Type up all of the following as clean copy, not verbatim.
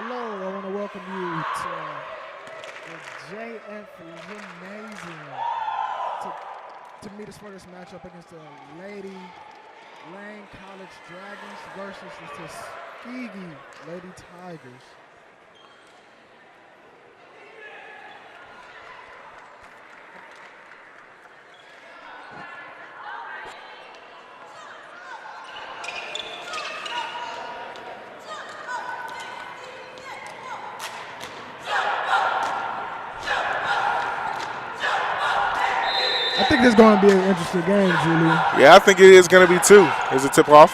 Hello, I want to welcome you to the JF Gymnasium to meet us for this matchup against the Lady Lane College Dragons versus the Tuskegee Lady Tigers. I think this is going to be an interesting game, Julien. Yeah, I think it is going to be too. Here's a tip off.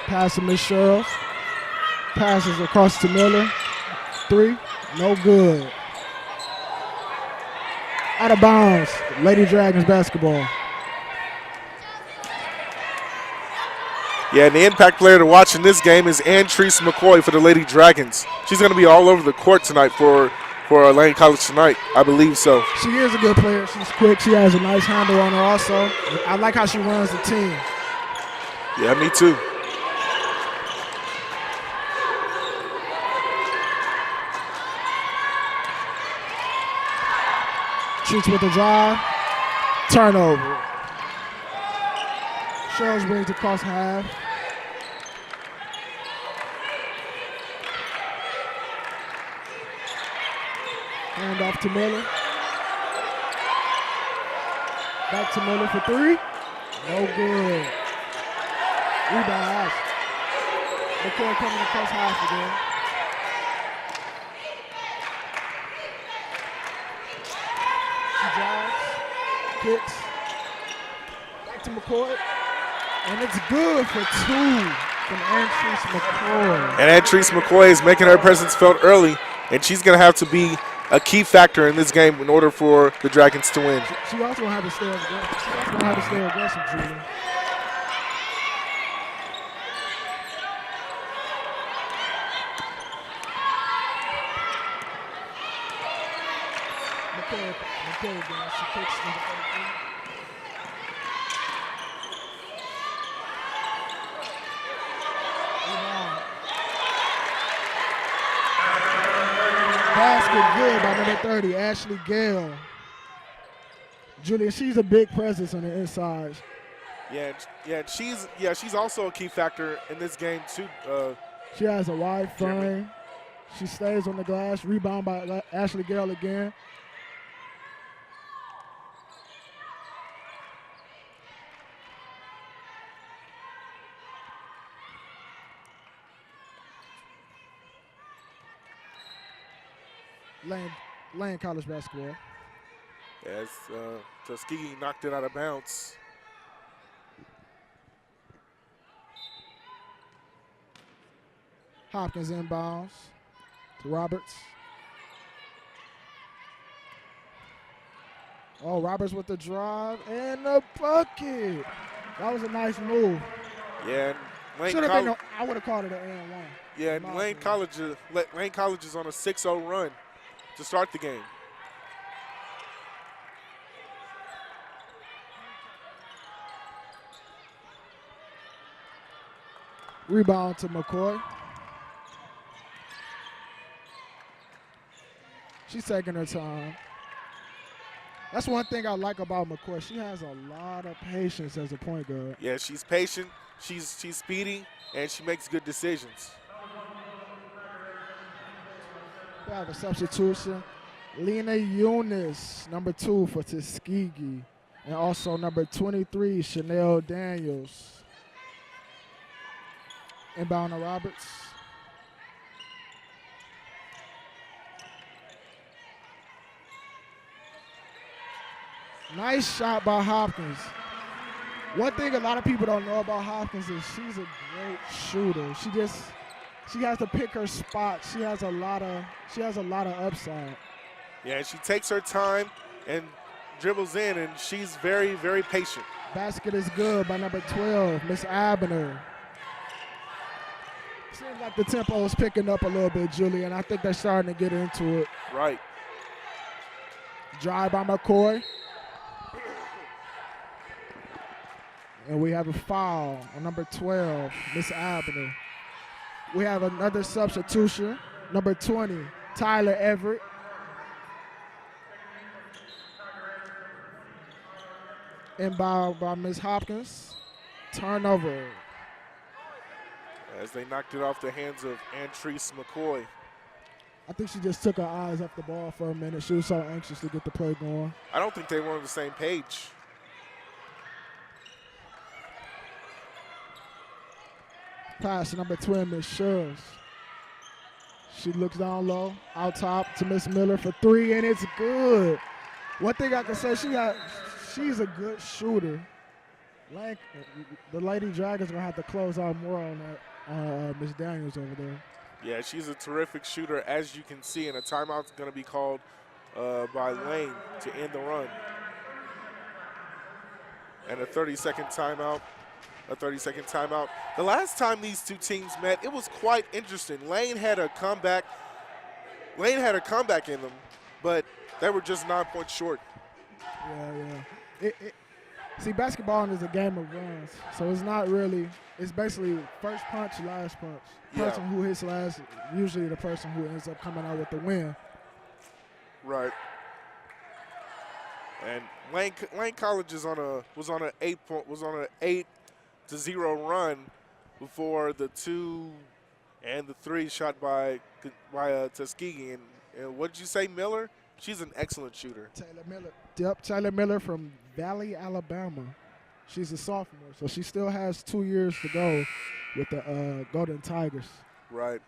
Pass to Miss Sherles. Passes across to Miller. 3, no good. Out of bounds. Lady Dragons basketball. Yeah, and the impact player to watch in this game is Antrese McCoy for the Lady Dragons. She's going to be all over the court tonight for Lane College tonight. I believe so. She is a good player. She's quick. She has a nice handle on her also. I like how she runs the team. Yeah, me too. Shoots with the drive. Turnover. Sherles brings across half. Hand off to Miller. Back to Miller for 3. No good. Rebound. McCoy coming across half again. She drives. Kicks. Back to McCoy. And it's good for 2 from Antrese McCoy. And Antrese McCoy is making her presence felt early, and she's going to have to be a key factor in this game in order for the Dragons to win. She also going to have to stay aggressive. She also going to have to stay aggressive, Julien. McCoy again. She kicks into the basket good by number 30, Ashley Gale. Julien, she's a big presence on the inside. She's also a key factor in this game too. She has a wide frame. She stays on the glass. Rebound by Ashley Gale again. Lane College basketball. As Tuskegee knocked it out of bounds. Hopkins inbounds to Roberts. Oh, Roberts with the drive and the bucket. That was a nice move. Yeah, Should have been. I would have called it an and 1. Yeah, and Lane College is on a 6-0 run to start the game. Rebound to McCoy. She's taking her time. That's one thing I like about McCoy. She has a lot of patience as a point guard. Yeah, she's patient, she's speedy, and she makes good decisions. We have a substitution. Lena Eunice, number 2 for Tuskegee. And also number 23, Chanel Daniels. Inbound to Roberts. Nice shot by Hopkins. One thing a lot of people don't know about Hopkins is she's a great shooter. She has to pick her spot. She has a lot of upside. Yeah, she takes her time and dribbles in, and she's very, very patient. Basket is good by number 12, Miss Abner. Seems like the tempo is picking up a little bit, Julien. I think they're starting to get into it. Right. Drive by McCoy. And we have a foul on number 12, Miss Abner. We have another substitution, number 20, Tyler Everett. Inbound by Miss Hopkins. Turnover. As they knocked it off the hands of Antrese McCoy. I think she just took her eyes off the ball for a minute. She was so anxious to get the play going. I don't think they were on the same page. Pass to number 12, Miss Shures. She looks down low, out top to Miss Miller for 3, and it's good. One thing I can say, she's a good shooter. The Lady Dragons are going to have to close out more on that, Miss Daniels over there. Yeah, she's a terrific shooter, as you can see, and a timeout's going to be called by Lane to end the run. And a 30-second timeout. A 30-second timeout. The last time these two teams met, it was quite interesting. Lane had a comeback. Lane had a comeback in them, but they were just 9 points short. Yeah. See, basketball is a game of runs, so it's not really. It's basically first punch, last punch. Person who hits last, usually the person who ends up coming out with the win. Right. And Lane College was on an 8-0 run before the 2 and the 3 shot by Tuskegee. And what did you say, Miller? She's an excellent shooter. Taylor Miller. Yep, Taylor Miller from Valley, Alabama. She's a sophomore, so she still has 2 years to go with the Golden Tigers. Right.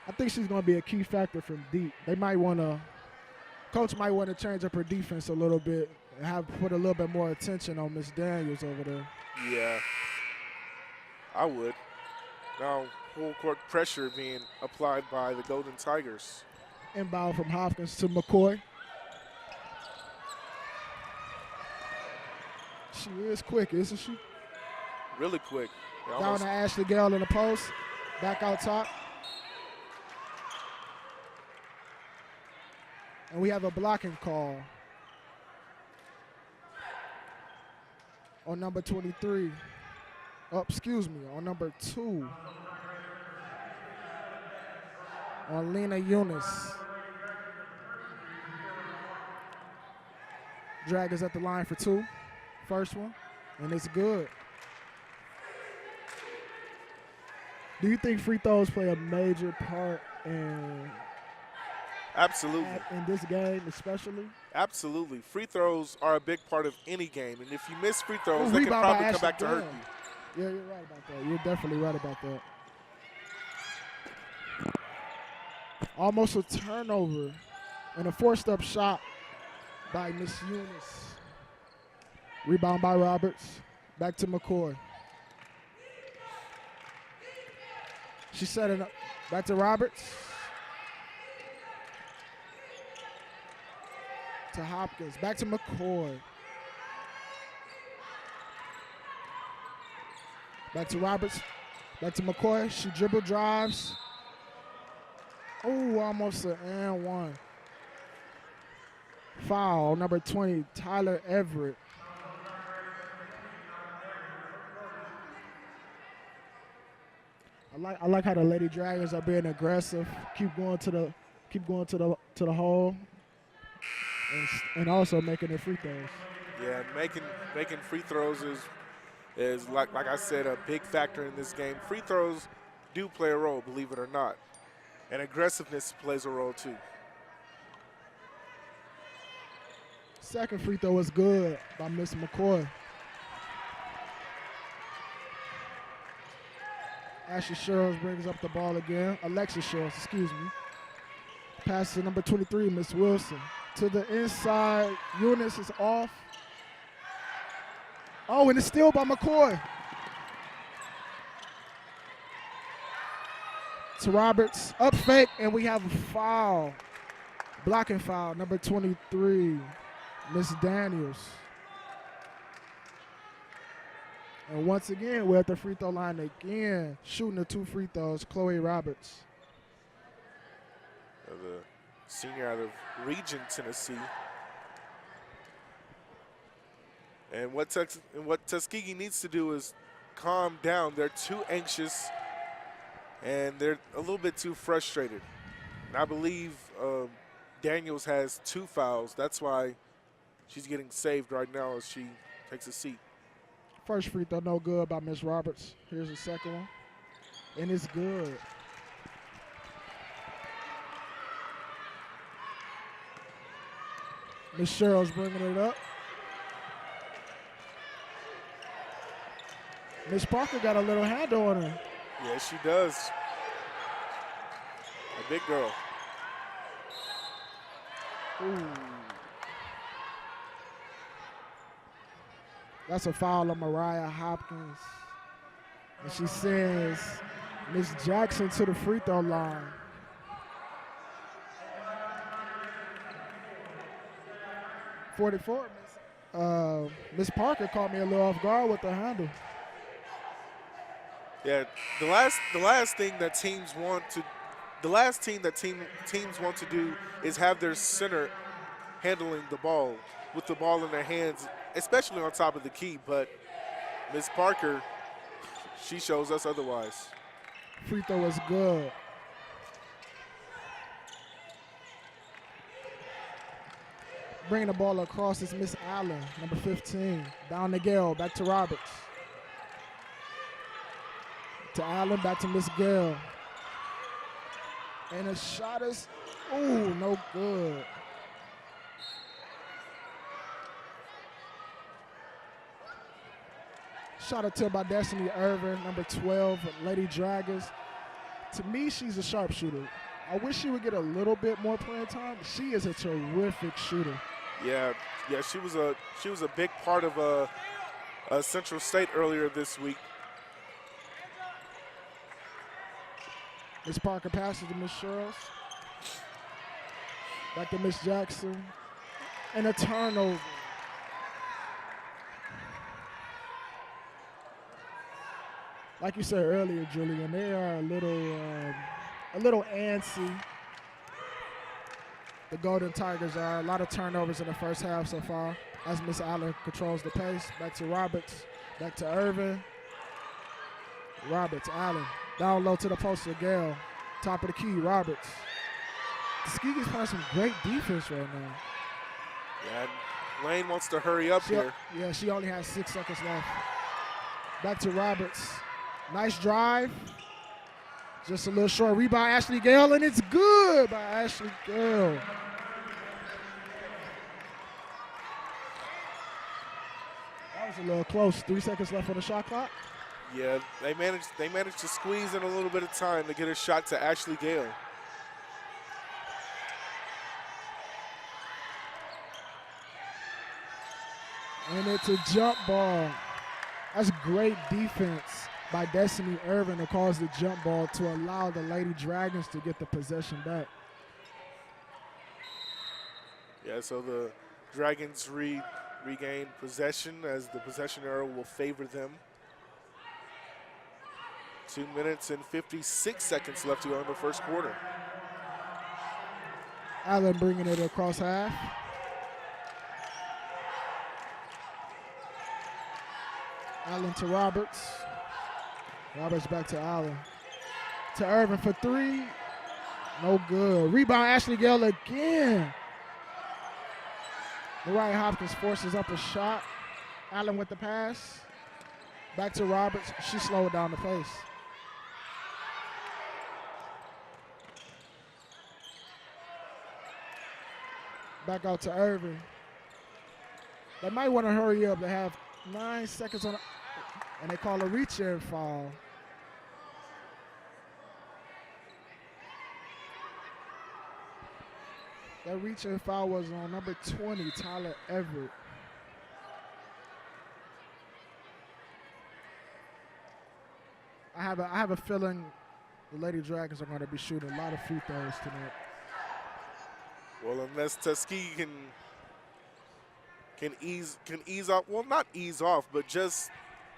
I think she's going to be a key factor from deep. Coach might want to change up her defense a little bit and put a little bit more attention on Miss Daniels over there. Yeah, I would. Now, full court pressure being applied by the Golden Tigers. Inbound from Hopkins to McCoy. She is quick, isn't she? Really quick. Down to Ashley Gale in the post. Back out top. And we have a blocking call on number 23. On number 2. On Lena Eunice. Dragons at the line for 2. First one. And it's good. Do you think free throws play a major part in this game especially? Absolutely. Free throws are a big part of any game. And if you miss free throws, they can probably come back to hurt you. Yeah, you're right about that. You're definitely right about that. Almost a turnover and a forced-up shot by Miss Eunice. Rebound by Roberts. Back to McCoy. She's setting up. Back to Roberts. To Hopkins. Back to McCoy. Back to Roberts. Back to McCoy. She dribble drives. Oh, almost an and one. Foul, number 20, Tyler Everett. I like how the Lady Dragons are being aggressive. Keep going to the hole, and also making their free throws. Yeah, making free throws is like I said, a big factor in this game. Free throws do play a role, believe it or not, and aggressiveness plays a role too. Second free throw was good by Miss McCoy. Ashley Sherrills brings up the ball again. Alexis Sherrills, excuse me. Pass to number 23, Miss Wilson. To the inside, Eunice is off. Oh, and it's still by McCoy. To Roberts, up fake, and we have a foul. Blocking foul, number 23, Miss Daniels. And once again, we're at the free throw line again, shooting the 2 free throws, Chloe Roberts. The senior out of Region, Tennessee. And what Tuskegee needs to do is calm down. They're too anxious, and they're a little bit too frustrated. And I believe Daniels has 2 fouls. That's why she's getting saved right now as she takes a seat. First free throw, no good by Miss Roberts. Here's the second one, and it's good. Miss Cheryl's bringing it up. Miss Parker got a little handle on her. Yes, she does. A big girl. Ooh. That's a foul on Mariah Hopkins. And she sends Miss Jackson to the free throw line. Miss Parker caught me a little off guard with the handle. Yeah, the last thing that teams want to do is have their center handling the ball with the ball in their hands, especially on top of the key. But Miss Parker, she shows us otherwise. Free throw is good. Bringing the ball across is Miss Allen, number 15. Down to Gale, back to Roberts. To Allen, back to Miss Gale. And a shot is, ooh, no good. Shot attempt by Destiny Irvin, number 12, Lady Dragons. To me, she's a sharpshooter. I wish she would get a little bit more playing time. She is a terrific shooter. Yeah, she was a big part of Central State earlier this week. Miss Parker passes to Miss Sherrills. Back to Miss Jackson. And a turnover. Like you said earlier, Julien, they are a little antsy. The Golden Tigers are. A lot of turnovers in the first half so far as Miss Allen controls the pace. Back to Roberts. Back to Irvin. Roberts, Allen. Down low to the post of Gale. Top of the key, Roberts. Tuskegee's playing some great defense right now. Yeah, Lane wants to hurry up here. Yeah, she only has 6 seconds left. Back to Roberts. Nice drive. Just a little short rebound, Ashley Gale, and it's good by Ashley Gale. That was a little close. 3 seconds left on the shot clock. Yeah, they managed to squeeze in a little bit of time to get a shot to Ashley Gale. And it's a jump ball. That's great defense by Destiny Irvin to cause the jump ball to allow the Lady Dragons to get the possession back. Yeah, so the Dragons regain possession as the possession arrow will favor them. 2 minutes and 56 seconds left to go in the first quarter. Allen bringing it across half. Allen to Roberts. Roberts back to Allen. To Irvin for 3. No good. Rebound, Ashley Gale again. Mariah Hopkins forces up a shot. Allen with the pass. Back to Roberts. She slowed down the pace. Back out to Irvin. They might want to hurry up. They have 9 seconds on, and they call a reach-in foul. That reach-in foul was on number 20, Tyler Everett. I have a feeling the Lady Dragons are going to be shooting a lot of free throws tonight. Well, unless Tuskegee can ease off, well, not ease off, but just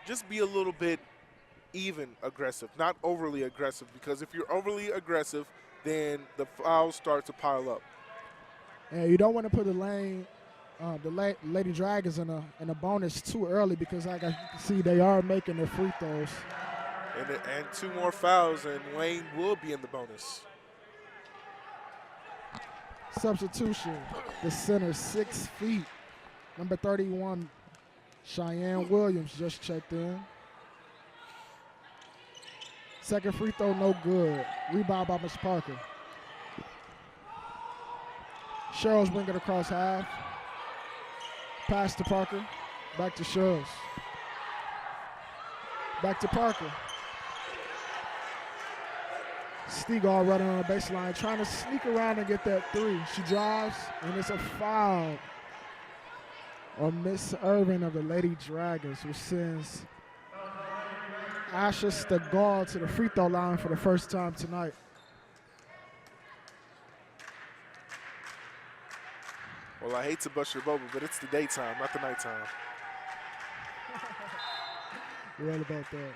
just be a little bit even aggressive, not overly aggressive, because if you're overly aggressive, then the fouls start to pile up. And you don't want to put the Lady Dragons in a bonus too early because, like you can see, they are making their free throws. And 2 more fouls, and Lane will be in the bonus. Substitution. The center, 6 feet. Number 31, Cheyenne Williams just checked in. Second free throw, no good. Rebound by Miss Parker. Cheryl's bring it across half. Pass to Parker. Back to Cheryl's. Back to Parker. Stegall running on the baseline, trying to sneak around and get that 3. She drives, and it's a foul on Miss Irvin of the Lady Dragons, who sends Asha Stegall to the free throw line for the first time tonight. Well, I hate to bust your bubble, but it's the daytime, not the nighttime. You're right about that.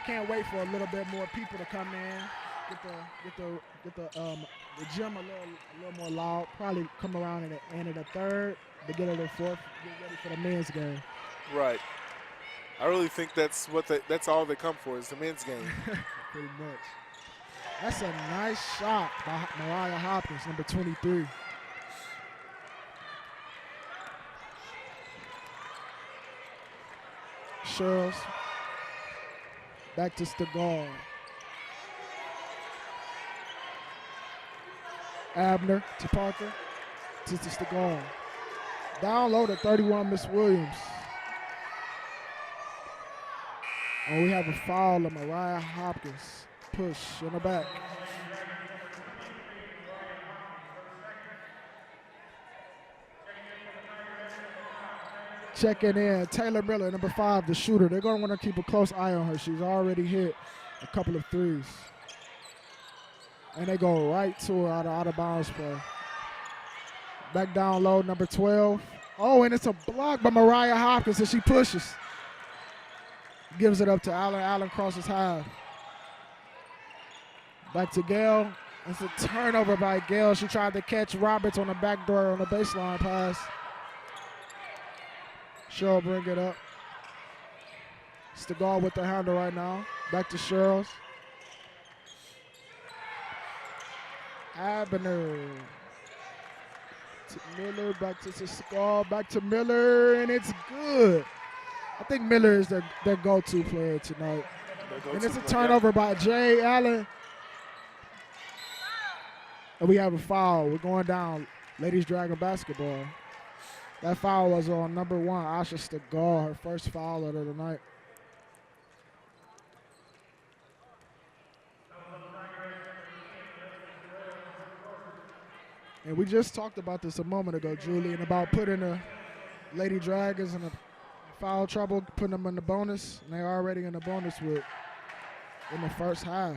Can't wait for a little bit more people to come in. Get the gym a little more loud. Probably come around at the end of the third, beginning of the fourth. Get ready for the men's game. Right. I really think that's all they come for is the men's game. Pretty much. That's a nice shot by Mariah Hopkins, number 23. Sherrills. Back to Stegall. Abner to Parker. To Stegall. Down low to 31, Miss Williams. And we have a foul of Mariah Hopkins. Push in the back. Checking in, Taylor Miller, number 5, the shooter. They're going to want to keep a close eye on her. She's already hit a couple of threes. And they go right to her out of bounds play. Back down low, number 12. Oh, and it's a block by Mariah Hopkins as she pushes. Gives it up to Allen. Allen crosses half. Back to Gail. It's a turnover by Gail. She tried to catch Roberts on the back door on the baseline pass. Cheryl bring it up. Stegall with the handle right now. Back to Cheryl's. Abner. To Miller, back to Stegall, back to Miller, and it's good. I think Miller is their go-to player tonight. And it's a turnover by Jay Allen. And we have a foul. We're going down. Ladies Dragon basketball. That foul was on number 1, Asha Stegall, her first foul of the night. And we just talked about this a moment ago, Julien, about putting the Lady Dragons in a foul trouble, putting them in the bonus, and they're already in the bonus in the first half.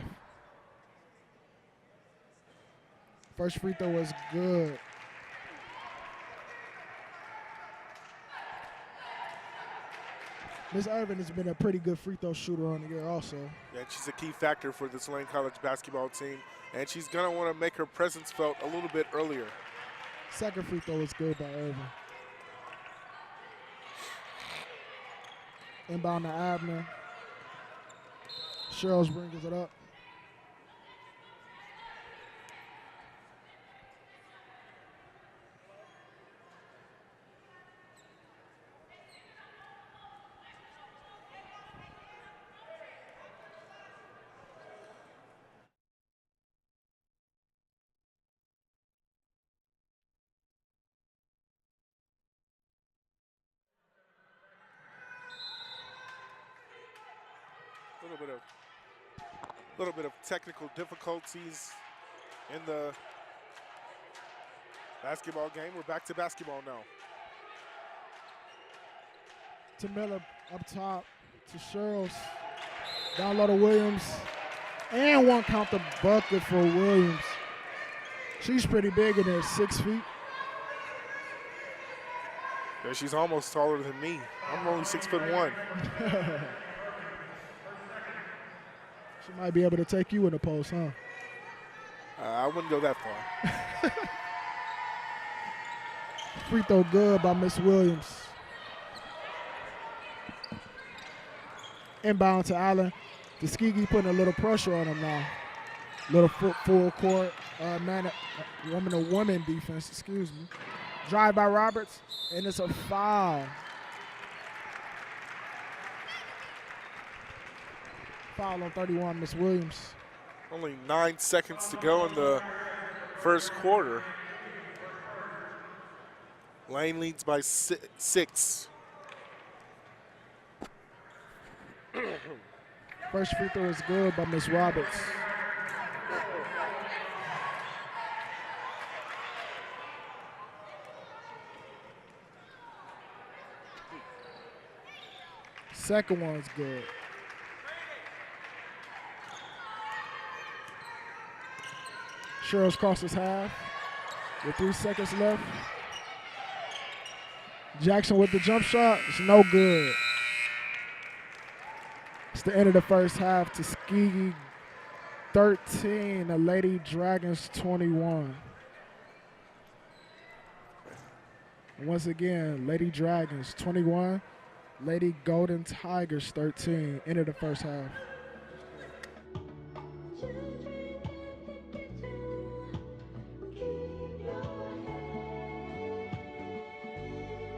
First free throw was good. Ms. Irvin has been a pretty good free throw shooter on the year also. Yeah, and she's a key factor for this Lane College basketball team, and she's going to want to make her presence felt a little bit earlier. Second free throw was good by Irvin. Inbound to Abner. Cheryl's brings it up. Little bit of technical difficulties in the basketball game. We're back to basketball now. To Miller up top. to Sherles. Down low to Williams. And one count the bucket for Williams. She's pretty big in there, 6 feet. Yeah, she's almost taller than me. I'm only 6'1". She might be able to take you in the post, huh? I wouldn't go that far. Free throw good by Miss Williams. Inbound to Allen. Tuskegee putting a little pressure on him now. Little full court woman defense, excuse me. Drive by Roberts, and it's a foul. Foul on 31, Miss Williams. Only 9 seconds to go in the first quarter. Lane leads by 6. First free throw is good by Miss Roberts. Second one's good. Sherles crosses half with 3 seconds left. Jackson with the jump shot. It's no good. It's the end of the first half. Tuskegee 13, the Lady Dragons 21. And once again, Lady Dragons 21, Lady Golden Tigers 13. End of the first half.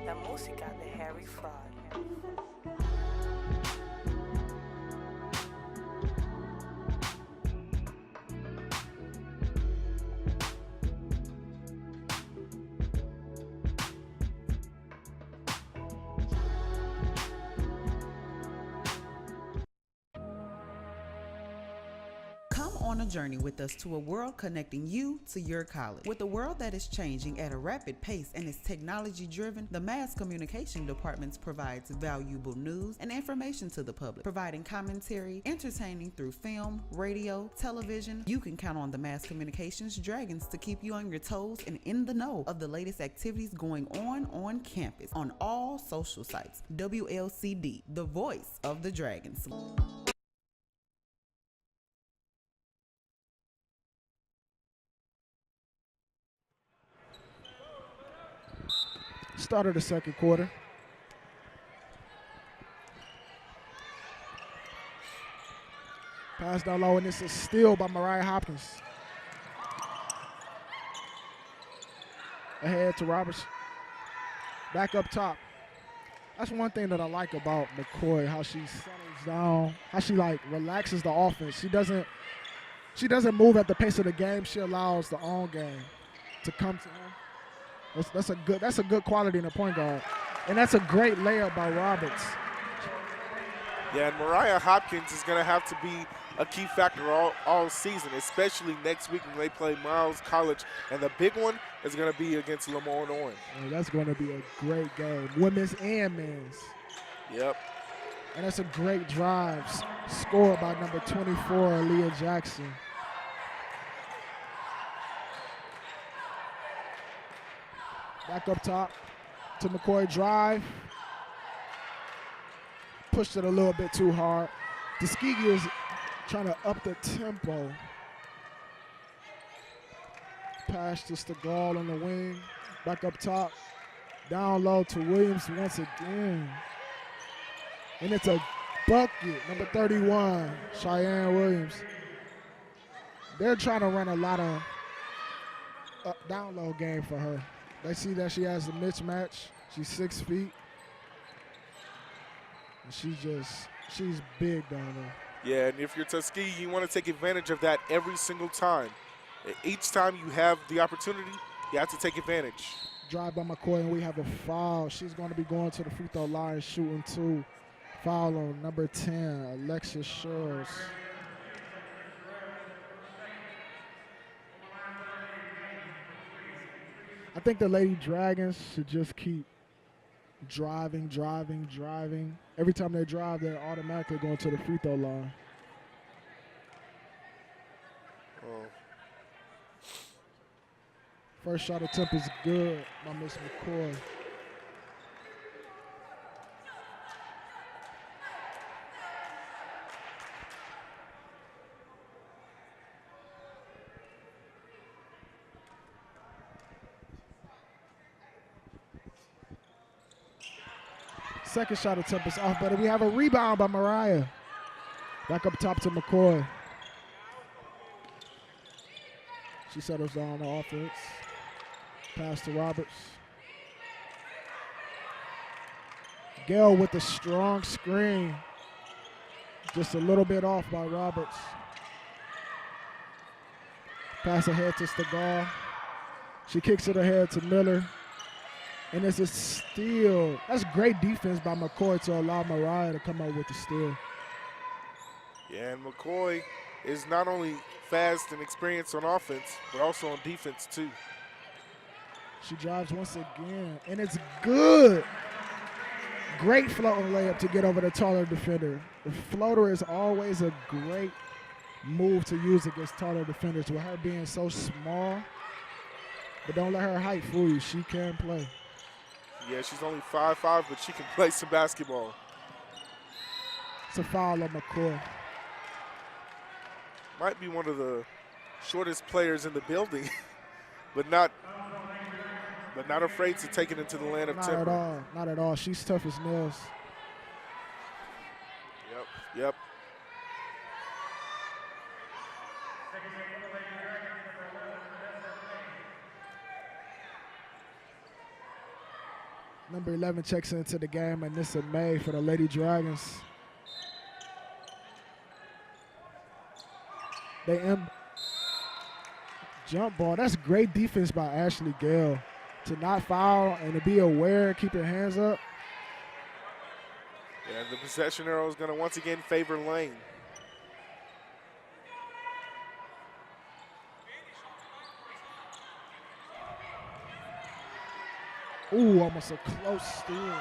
La música de Harry Fraud. Come on a journey with us to a world connecting you to your college. With a world that is changing at a rapid pace and is technology driven, the Mass Communication Department provides valuable news and information to the public, providing commentary, entertaining through film, radio, television. You can count on the Mass Communications Dragons to keep you on your toes and in the know of the latest activities going on campus, on all social sites. WLCD, the voice of the Dragons. Start of the second quarter. Pass down low, and it's a steal by Mariah Hopkins. Ahead to Roberts. Back up top. That's one thing that I like about McCoy, how she settles down, how she relaxes the offense. She doesn't move at the pace of the game. She allows the on game to come to her. That's a good quality in a point guard. And that's a great layup by Roberts. Yeah, and Mariah Hopkins is going to have to be a key factor all season, especially next week when they play Miles College. And the big one is going to be against Lamar Orange. And that's going to be a great game, women's and men's. Yep. And that's a great drive scored by number 24, Leah Jackson. Back up top to McCoy, drive. Pushed it a little bit too hard. Tuskegee is trying to up the tempo. Pass to Stegall on the wing. Back up top. Down low to Williams once again. And it's a bucket, number 31, Cheyenne Williams. They're trying to run a lot of down low game for her. They see that she has a mismatch. She's 6 feet. And she's big down there. Yeah, and if you're Tuskegee, you want to take advantage of that every single time. Each time you have the opportunity, you have to take advantage. Drive by McCoy, and we have a foul. She's going to be going to the free throw line, shooting 2. Foul on number 10, Alexis Sherles. I think the Lady Dragons should just keep driving. Every time they drive, they're automatically going to the free throw line. Oh. First shot attempt is good by Miss McCoy. Second shot attempt is off, but we have a rebound by Mariah. Back up top to McCoy. She settles down on offense. Pass to Roberts. Gale with a strong screen. Just a little bit off by Roberts. Pass ahead to Stagar. She kicks it ahead to Miller. And it's a steal. That's great defense by McCoy to allow Mariah to come out with the steal. Yeah, and McCoy is not only fast and experienced on offense, but also on defense too. She drives once again, and it's good. Great floating layup to get over the taller defender. The floater is always a great move to use against taller defenders with her being so small. But don't let her height fool you. She can play. Yeah, she's only 5'5", but she can play some basketball. It's a foul on McCoy. Might be one of the shortest players in the building, but not afraid to take it into the land of timber. Not at all. Not at all. She's tough as nails. Yep. Number 11 checks into the game, Anissa May for the Lady Dragons. Jump ball. That's great defense by Ashley Gale to not foul and to be aware, keep your hands up. Yeah, the possession arrow is going to once again favor Lane. Ooh, almost a close steal.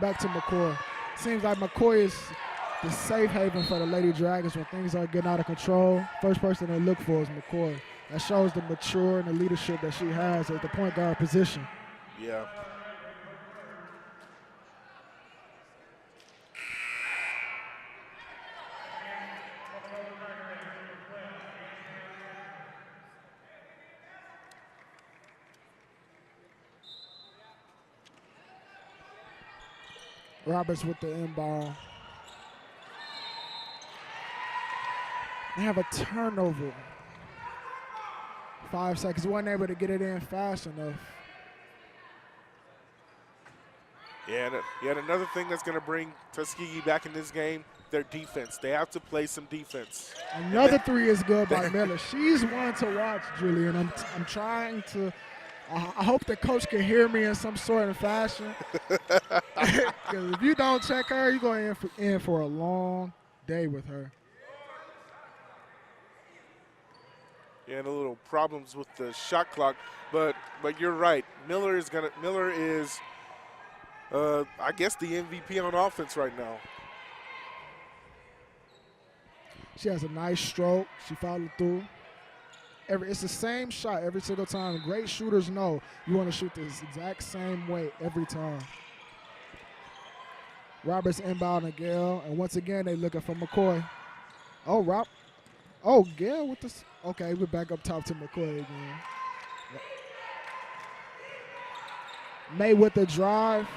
Back to McCoy. Seems like McCoy is the safe haven for the Lady Dragons when things are getting out of control. First person they look for is McCoy. That shows the mature and the leadership that she has at the point guard position. Yeah. Roberts with the inbound. They have a turnover. 5 seconds. Wasn't able to get it in fast enough. Yeah, and another thing that's going to bring Tuskegee back in this game, their defense. They have to play some defense. Another three is good by Miller. She's one to watch, Julien. I'm trying to. I hope the coach can hear me in some sort of fashion. Because if you don't check her, you're going in for a long day with her. Yeah, and a little problems with the shot clock, but you're right. Miller is I guess the MVP on offense right now. She has a nice stroke. She followed through. It's the same shot every single time. Great shooters know you want to shoot this exact same way every time. Roberts inbound to Gale, and once again they looking for McCoy. Gale with this. Okay, we're back up top to McCoy again. May with the drive.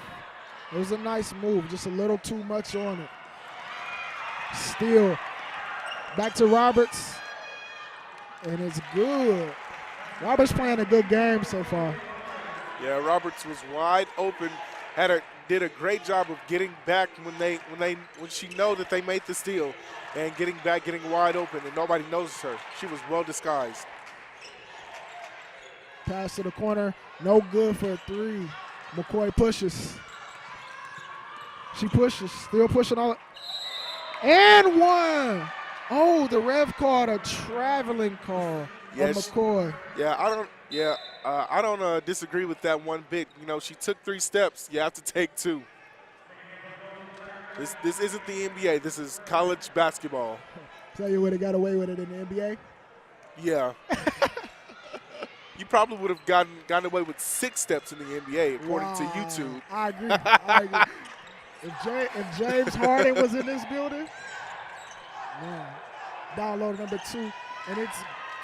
It was a nice move, just a little too much on it. Steal. Back to Roberts. And it's good. Roberts playing a good game so far. Yeah, Roberts was wide open. Did a great job of getting back when she know that they made the steal, and getting back, getting wide open, and nobody noticed her. She was well disguised. Pass to the corner, no good for a three. McCoy pushes. She pushes, still pushing all. And one. Oh, the ref called a traveling call on McCoy. Yeah, Yeah, I don't disagree with that one bit. You know, she took 3 steps. You have to take 2. This isn't the NBA. This is college basketball. Tell you would have got away with it in the NBA. Yeah. You probably would have gotten away with 6 steps in the NBA, according to YouTube. I agree. I agree. If James Harden was in this building, man, download number 2, and it's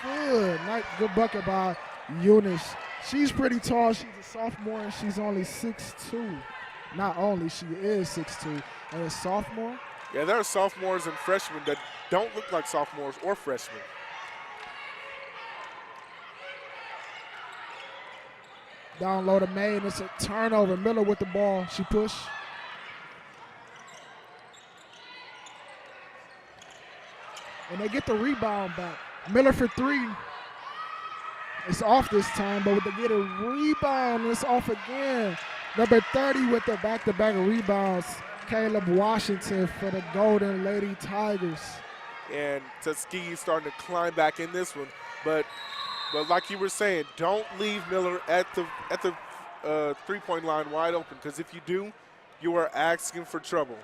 good. Good bucket by Eunice. She's pretty tall. She's a sophomore, and she's only 6'2". Not only, she is 6'2", and a sophomore. Yeah, there are sophomores and freshmen that don't look like sophomores or freshmen. Down low to May, and it's a turnover. Miller with the ball. She pushed. And they get the rebound back. Miller for 3. It's off this time, but they get a rebound. It's off again. Number 30 with the back-to-back rebounds. Caleb Washington for the Golden Lady Tigers. And Tuskegee starting to climb back in this one. But like you were saying, don't leave Miller at the three-point line wide open, because if you do, you are asking for trouble.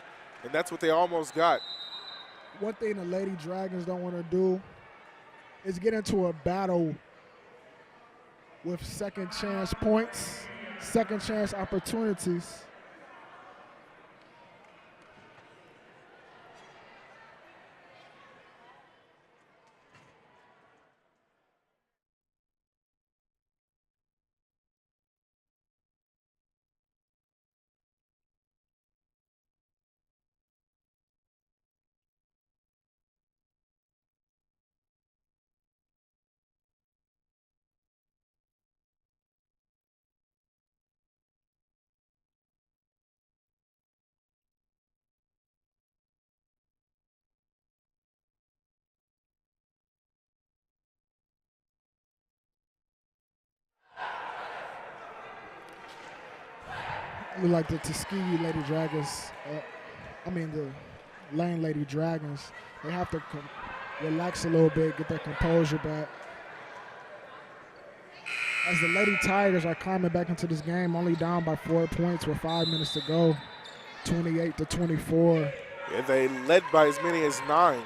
And that's what they almost got. One thing the Lady Dragons don't want to do is get into a battle with second chance points, second chance opportunities. We like the Tuskegee Lady Dragons, the Lane Lady Dragons. They have to relax a little bit, get their composure back. As the Lady Tigers are climbing back into this game, only down by 4 points with 5 minutes to go, 28-24. Yeah, they led by as many as 9.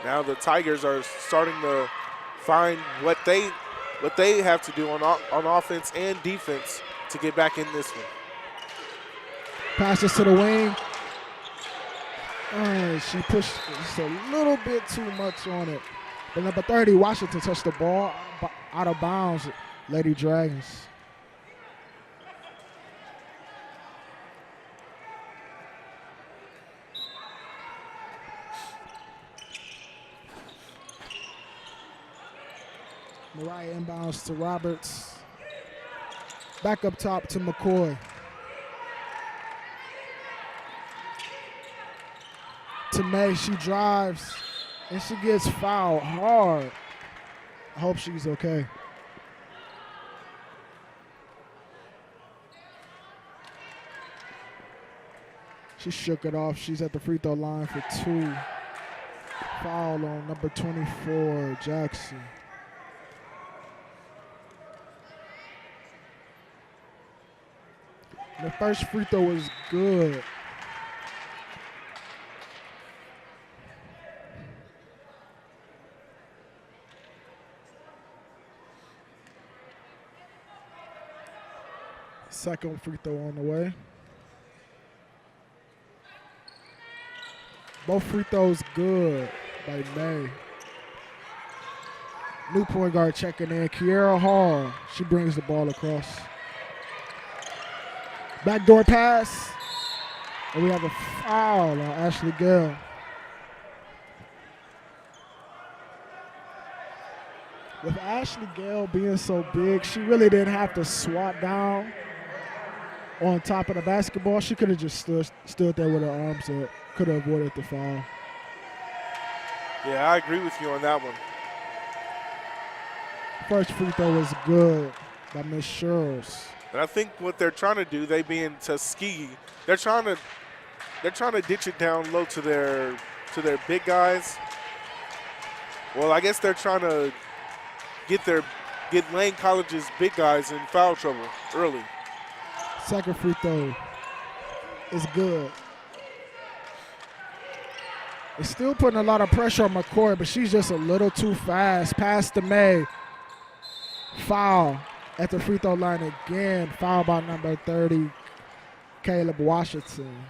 Now the Tigers are starting to find what they have to do on offense and defense to get back in this one. Passes to the wing. She pushed just a little bit too much on it. But number 30, Washington touched the ball out of bounds. Lady Dragons. Mariah inbounds to Roberts. Back up top to McCoy. To May, she drives, and she gets fouled hard. I hope she's okay. She shook it off. She's at the free throw line for 2. Foul on number 24, Jackson. The first free throw was good. Second free throw on the way. Both free throws good by May. New point guard checking in. Kiera Hall. She brings the ball across. Backdoor pass. And we have a foul on Ashley Gale. With Ashley Gale being so big, she really didn't have to swat down on top of the basketball. She could have just stood there with her arms up. Could have avoided the foul. Yeah, I agree with you on that one. First free throw was good by Miss Shirls. And I think what they're trying to do, they being Tuskegee, they're trying to ditch it down low to their big guys. Well, I guess they're trying to get get Lane College's big guys in foul trouble early. Second free throw is good. It's still putting a lot of pressure on McCoy, but she's just a little too fast. Pass to May. Foul at the free throw line again. Foul by number 30, Caleb Washington.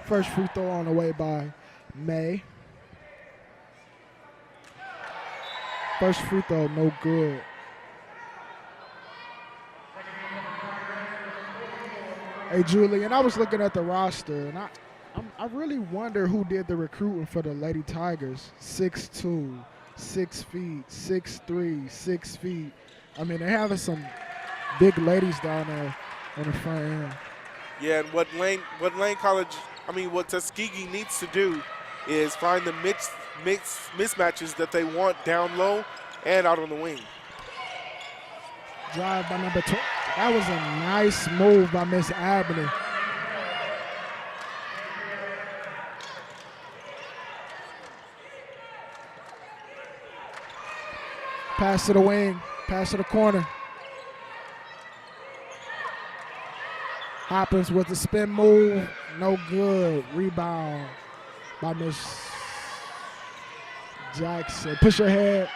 First free throw on the way by May. First free throw, no good. Hey, Julien, I was looking at the roster, and I really wonder who did the recruiting for the Lady Tigers. 6'2", 6 feet, 6'3", 6 feet. I mean, they're having some big ladies down there on the front end. Yeah, and what Tuskegee needs to do is find the mismatches that they want down low and out on the wing. Drive by number 2. That was a nice move by Miss Abney. Pass to the wing, pass to the corner. Hoppins with the spin move, no good. Rebound by Miss Jackson. Push her head.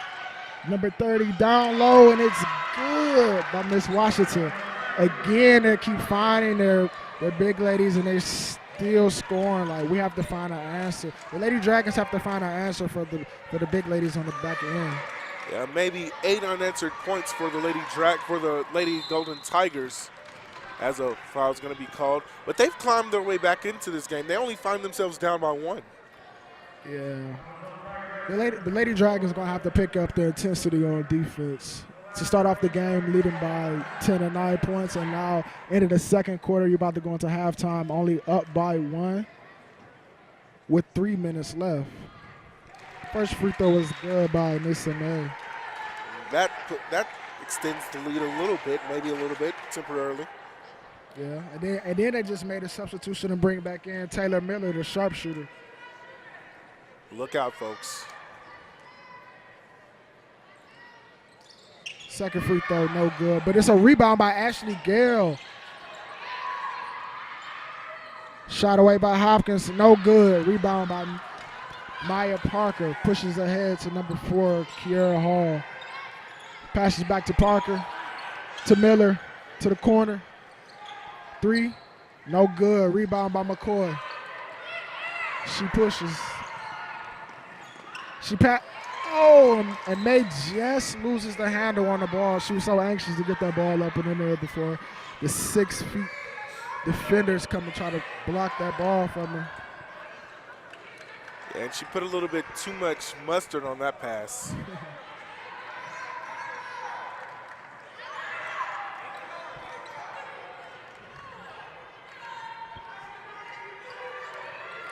Number 30 down low, and it's good by Miss Washington. Again, they keep finding their big ladies, and they're still scoring. Like, we have to find an answer. The Lady Dragons have to find an answer for the big ladies on the back end. Yeah, maybe 8 unanswered points for the Lady Golden Tigers, as a foul is going to be called. But they've climbed their way back into this game. They only find themselves down by 1. Yeah. The Lady Dragons are going to have to pick up their intensity on defense. To start off the game leading by 10 or 9 points, and now into the second quarter, you're about to go into halftime only up by 1 with 3 minutes left. First free throw was good by Nissa May. That extends the lead a little bit, maybe a little bit temporarily. Yeah, and then they just made a substitution and bring back in Taylor Miller, the sharpshooter. Look out, folks. Second free throw, no good. But it's a rebound by Ashley Gale. Shot away by Hopkins, no good. Rebound by Maya Parker. Pushes ahead to number 4, Kiera Hall. Passes back to Parker, to Miller, to the corner. 3, no good. Rebound by McCoy. She pushes. And May just loses the handle on the ball. She was so anxious to get that ball up and in there before the 6 feet defenders come and try to block that ball from her. And she put a little bit too much mustard on that pass.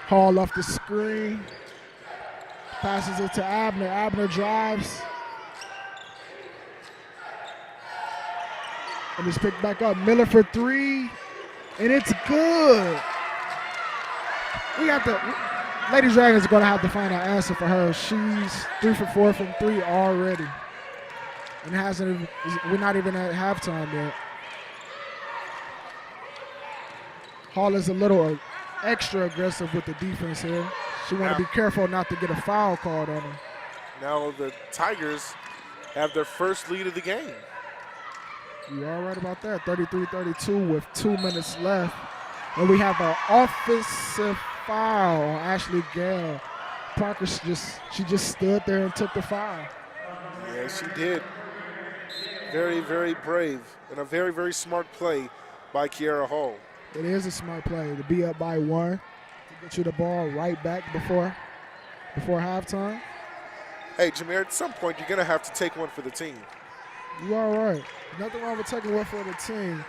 Hall off the screen. Passes it to Abner. Abner drives. And it's picked back up. Miller for 3. And it's good. Lady Dragons are going to have to find an answer for her. She's 3 for 4 from 3 already. And we're not even at halftime yet. Hall is a little extra aggressive with the defense here. She want to be careful not to get a foul called on her. Now the Tigers have their first lead of the game. You all right about that. 33-32 with 2 minutes left. And we have an offensive foul on Ashley Gale. Parker she just stood there and took the foul. Yeah, she did. Very, very brave and a very, very smart play by Kiera Hall. It is a smart play to be up by 1, to get you the ball right back before halftime. Hey, Jameer, at some point you're going to have to take one for the team. You all right. Nothing wrong with taking one for the team.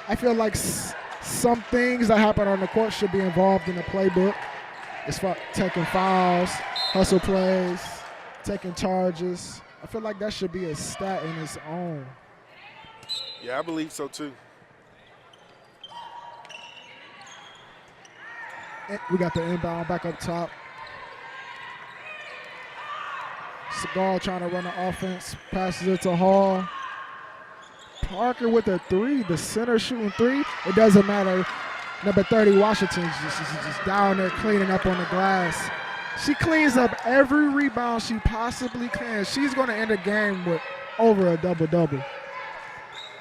I feel like some things that happen on the court should be involved in the playbook. As far taking fouls, hustle plays, taking charges. I feel like that should be a stat in its own. Yeah, I believe so too. We got the inbound back up top. Seagal trying to run the offense. Passes it to Hall. Parker with a three. The center shooting three. It doesn't matter. Number 30, Washington's just down there cleaning up on the glass. She cleans up every rebound she possibly can. She's going to end the game with over a double-double.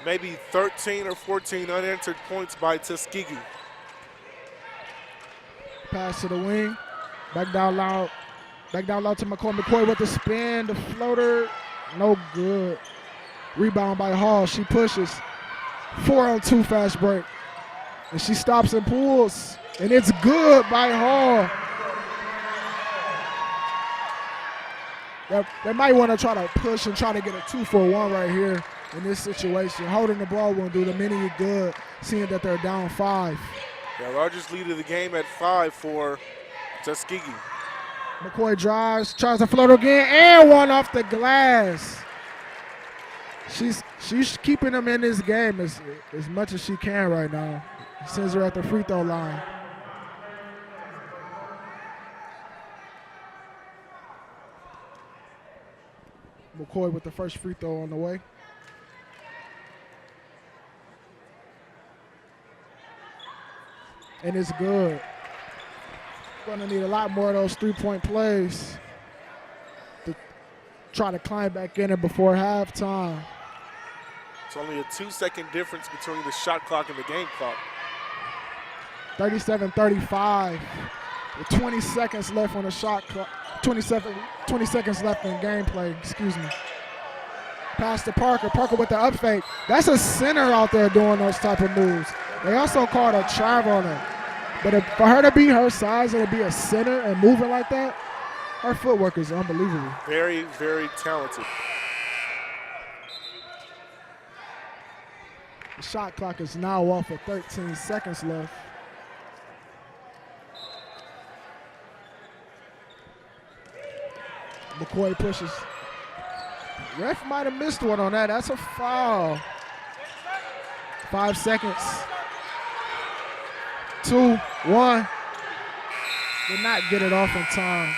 Maybe 13 or 14 unanswered points by Tuskegee. Pass to the wing. Back down low. Back down low to McCoy. McCoy with the spin. The floater. No good. Rebound by Hall. She pushes. 4-on-2 fast break. And she stops and pulls. And it's good by Hall. They might want to try to push and try to get a 2-for-1 right here in this situation. Holding the ball won't do them any good, seeing that they're down 5. The largest lead of the game at 5 for Tuskegee. McCoy drives, tries to float again, and one off the glass. She's keeping them in this game as much as she can right now. Sends her at the free throw line. McCoy with the first free throw on the way. And it's good. Going to need a lot more of those three-point plays to try to climb back in it before halftime. It's only a 2-second difference between the shot clock and the game clock. 37-35. With 20 seconds left on the shot clock. 20 seconds left in gameplay, excuse me. Pass to Parker. Parker with the up fake. That's a center out there doing those type of moves. They also called a travel on her. But for her to be her size and to be a center and moving like that, her footwork is unbelievable. Very, very talented. The shot clock is now off with 13 seconds left. McCoy pushes. Ref might have missed one on that. That's a foul. 5 seconds. 2, 1. Did not get it off in time.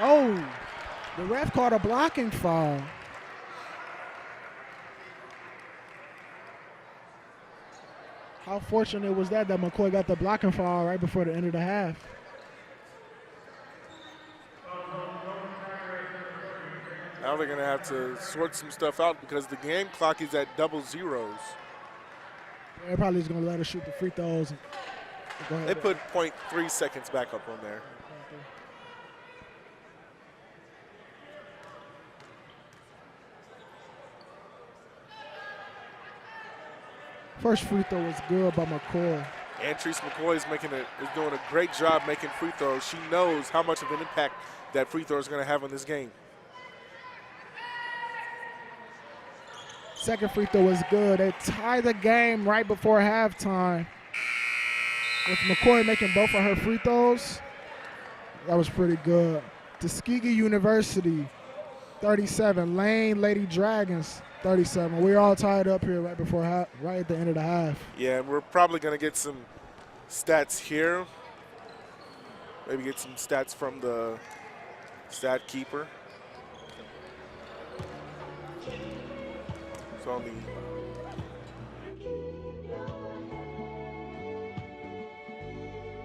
Oh, the ref called a blocking foul. How fortunate was that McCoy got the blocking foul right before the end of the half? Now they're going to have to sort some stuff out because the game clock is at double zeros. They're probably just going to let her shoot the free throws. They put 0.3 seconds back up on there. First free throw was good by McCoy. Antrice McCoy is doing a great job making free throws. She knows how much of an impact that free throw is going to have on this game. Second free throw was good. They tied the game right before halftime. With McCoy making both of her free throws, that was pretty good. Tuskegee University, 37. Lane Lady Dragons, 37. We're all tied up here right at the end of the half. Yeah, and we're probably going to get some stats here. Maybe get some stats from the stat keeper. It's on the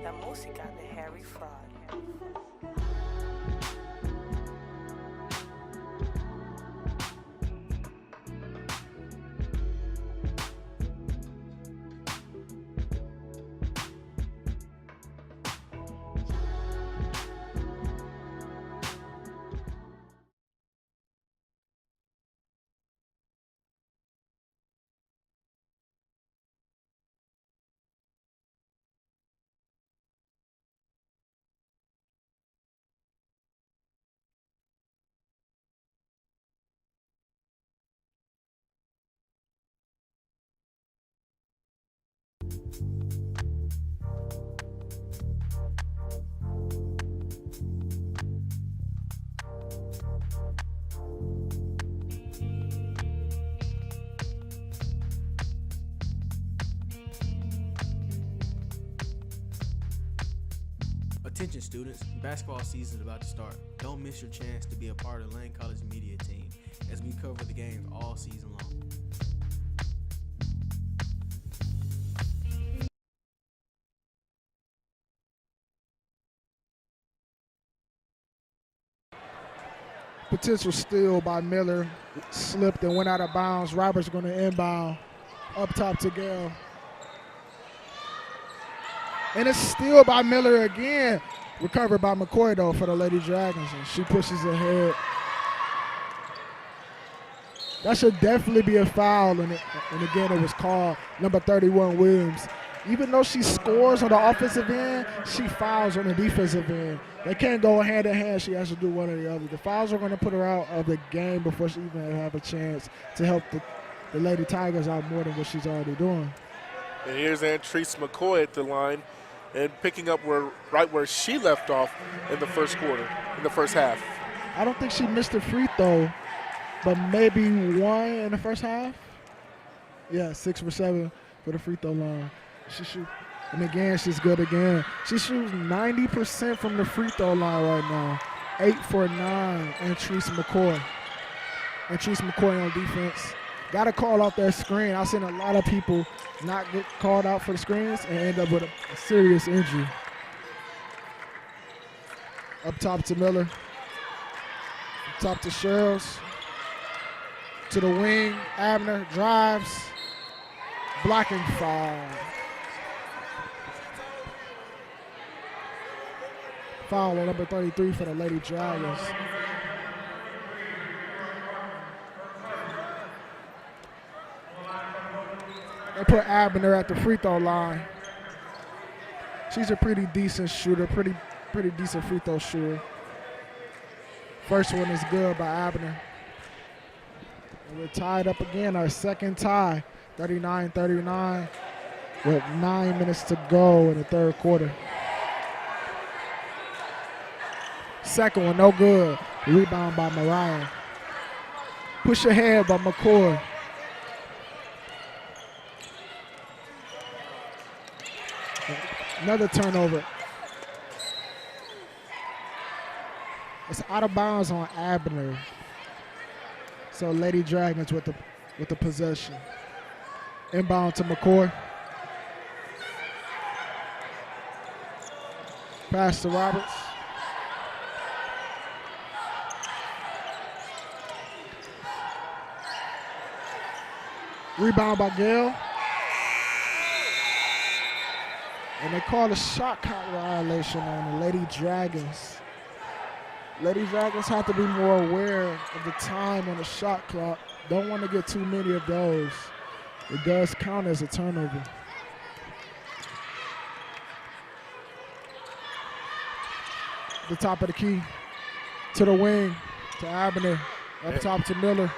La música de Harry Fraud. students, basketball season is about to start. Don't miss your chance to be a part of Lane College media team as we cover the games all season long. Potential steal by Miller. Slipped and went out of bounds. Roberts going to inbound. Up top to Gale. And it's steal by Miller again. Recovered by McCoy, though, for the Lady Dragons. And she pushes ahead. That should definitely be a foul. And again, it was called. Number 31, Williams. Even though she scores on the offensive end, she fouls on the defensive end. They can't go hand in hand. She has to do one or the other. The fouls are going to put her out of the game before she even have a chance to help the Lady Tigers out more than what she's already doing. And here's Antrese McCoy at the line and picking up right where she left off in the first quarter, in the first half. I don't think she missed a free throw, but maybe one in the first half. Yeah, 6 for 7 for the free throw line. She shoots, and again, she's good again. She shoots 90% from the free throw line right now. 8 for 9, Antrese McCoy. Antrese McCoy on defense. Got to call out that screen. I've seen a lot of people not get called out for the screens and end up with a serious injury. Up top to Miller. Up top to Sherrills. To the wing, Abner drives. Blocking foul. Foul on number 33 for the Lady Dragons. They put Abner at the free throw line. She's a pretty decent shooter, pretty decent free throw shooter. First one is good by Abner. And we're tied up again, our second tie, 39-39, with 9 minutes to go in the third quarter. Second one, no good. Rebound by Mariah. Push ahead by McCoy. Another turnover. It's out of bounds on Abner. So Lady Dragons with the possession. Inbound to McCoy. Pass to Roberts. Rebound by Gale. And they call a shot count violation on the Lady Dragons. Lady Dragons have to be more aware of the time on the shot clock. Don't want to get too many of those. It does count as a turnover. The top of the key. To the wing. To Abner. Up top to Miller.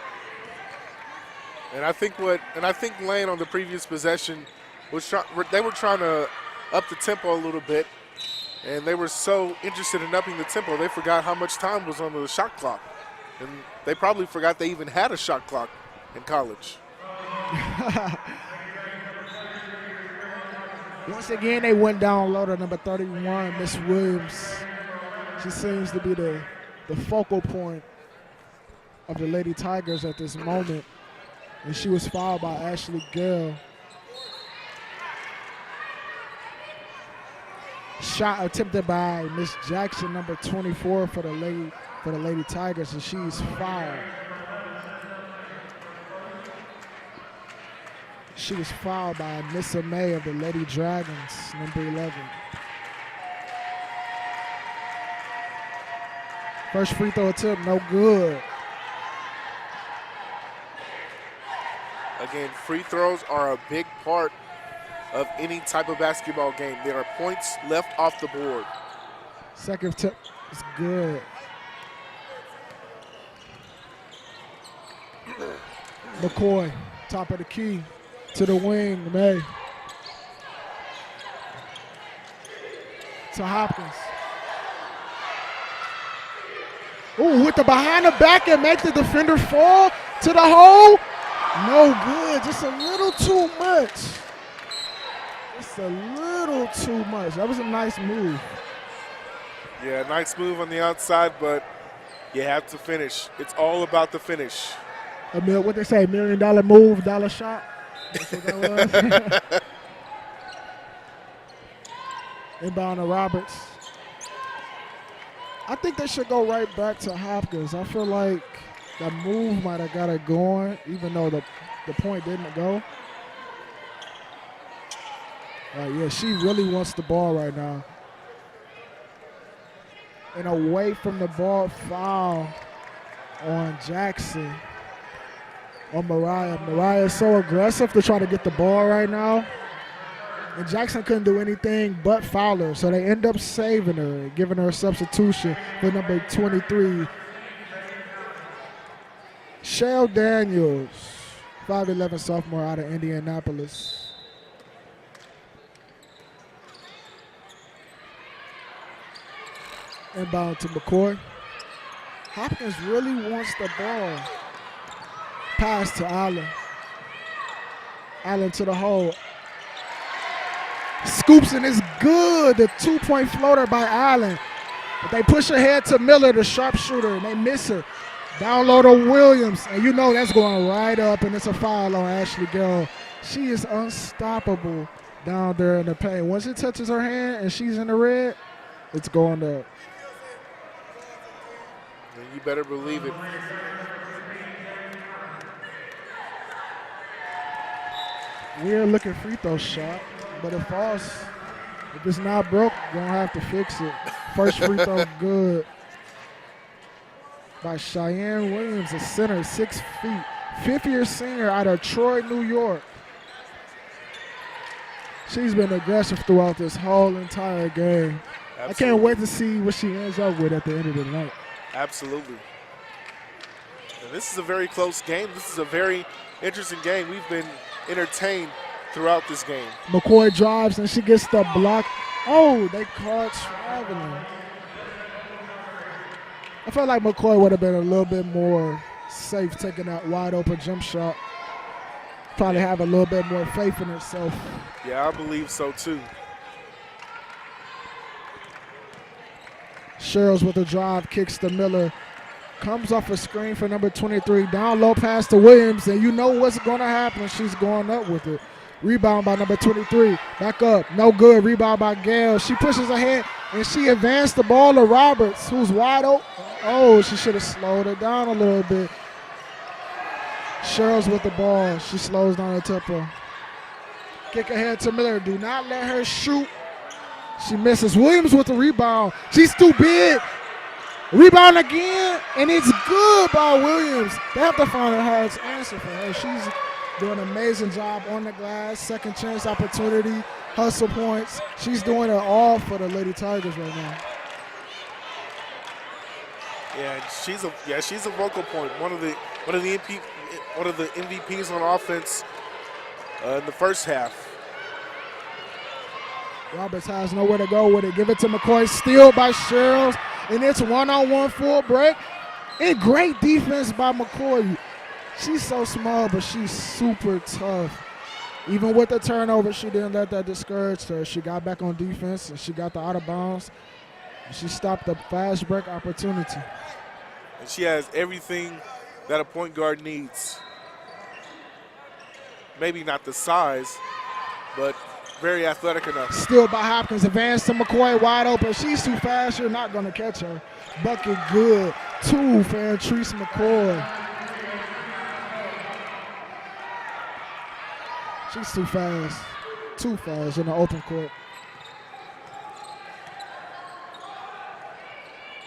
And I think Lane on the previous possession they were trying to up the tempo a little bit, and they were so interested in upping the tempo they forgot how much time was on the shot clock, and they probably forgot they even had a shot clock in college. Once again, they went down low to number 31, Miss Williams. She seems to be the focal point of the Lady Tigers at this moment. And she was fouled by Ashley Gale. Shot attempted by Miss Jackson, number 24 for the Lady Tigers, and she's fouled. She was fouled by Nissa May of the Lady Dragons, number 11. First free throw attempt, no good. Again, free throws are a big part of any type of basketball game. There are points left off the board. Second tip is good. McCoy, top of the key, to the wing, May. To Hopkins. Ooh, with the behind the back and make the defender fall to the hole. No good, just a little too much. Just a little too much. That was a nice move. Yeah, nice move on the outside, but you have to finish. It's all about the finish. What they say, $1 million move, dollar shot? That's what that was. Inbound to Roberts. I think they should go right back to Hopkins. I feel like that move might have got it going, even though the point didn't go. Yeah, she really wants the ball right now. And away from the ball, foul on Jackson. On Mariah. Mariah is so aggressive to try to get the ball right now. And Jackson couldn't do anything but foul her. So they end up saving her, giving her a substitution for number 23. Shell Daniels, 5'11" sophomore out of Indianapolis. Inbound to McCoy. Hopkins really wants the ball. Pass to Allen. Allen to the hole. Scoops and it's good. The 2-point floater by Allen. But they push ahead to Miller, the sharpshooter, and they miss her. Down low to Williams. And you know that's going right up, and it's a foul on Ashley Gill. She is unstoppable down there in the paint. Once it touches her hand and she's in the red, it's going up. You better believe it. Weird looking free throw shot, but it falls. If it's not broke, you're going to have to fix it. First free throw good by Cheyenne Williams, a center, 6 feet. Fifth-year senior out of Troy, New York. She's been aggressive throughout this whole entire game. Absolutely. I can't wait to see what she ends up with at the end of the night. Absolutely. And this is a very close game. This is a very interesting game. We've been entertained throughout this game. McCoy drives and she gets the block. Oh, they caught traveling. I felt like McCoy would have been a little bit more safe taking that wide open jump shot. Probably have a little bit more faith in herself. Yeah, I believe so too. Sherrills with a drive, kicks to Miller. Comes off a screen for number 23. Down low pass to Williams, and you know what's going to happen. She's going up with it. Rebound by number 23. Back up. No good. Rebound by Gale. She pushes ahead, and she advanced the ball to Roberts, who's wide open. Oh, she should have slowed it down a little bit. Sherrills with the ball. She slows down the tempo. Kick ahead to Miller. Do not let her shoot. She misses. Williams with the rebound. She's too big. Rebound again, and it's good by Williams. They have to find a hard answer for her. She's doing an amazing job on the glass, second chance opportunity, hustle points. She's doing it all for the Lady Tigers right now. Yeah, she's a vocal point. One of the MVPs on offense in the first half. Roberts has nowhere to go with it. Give it to McCoy. Steal by Sherrills. And it's one-on-one full break. And great defense by McCoy. She's so small, but she's super tough. Even with the turnover, she didn't let that discourage her. She got back on defense, and she got the out of bounds. And she stopped the fast break opportunity. And she has everything that a point guard needs. Maybe not the size, but very athletic enough. Still by Hopkins. Advance to McCoy, wide open. She's too fast. You're not going to catch her. Bucket good. 2 for Antrice McCoy. She's too fast. Too fast in the open court.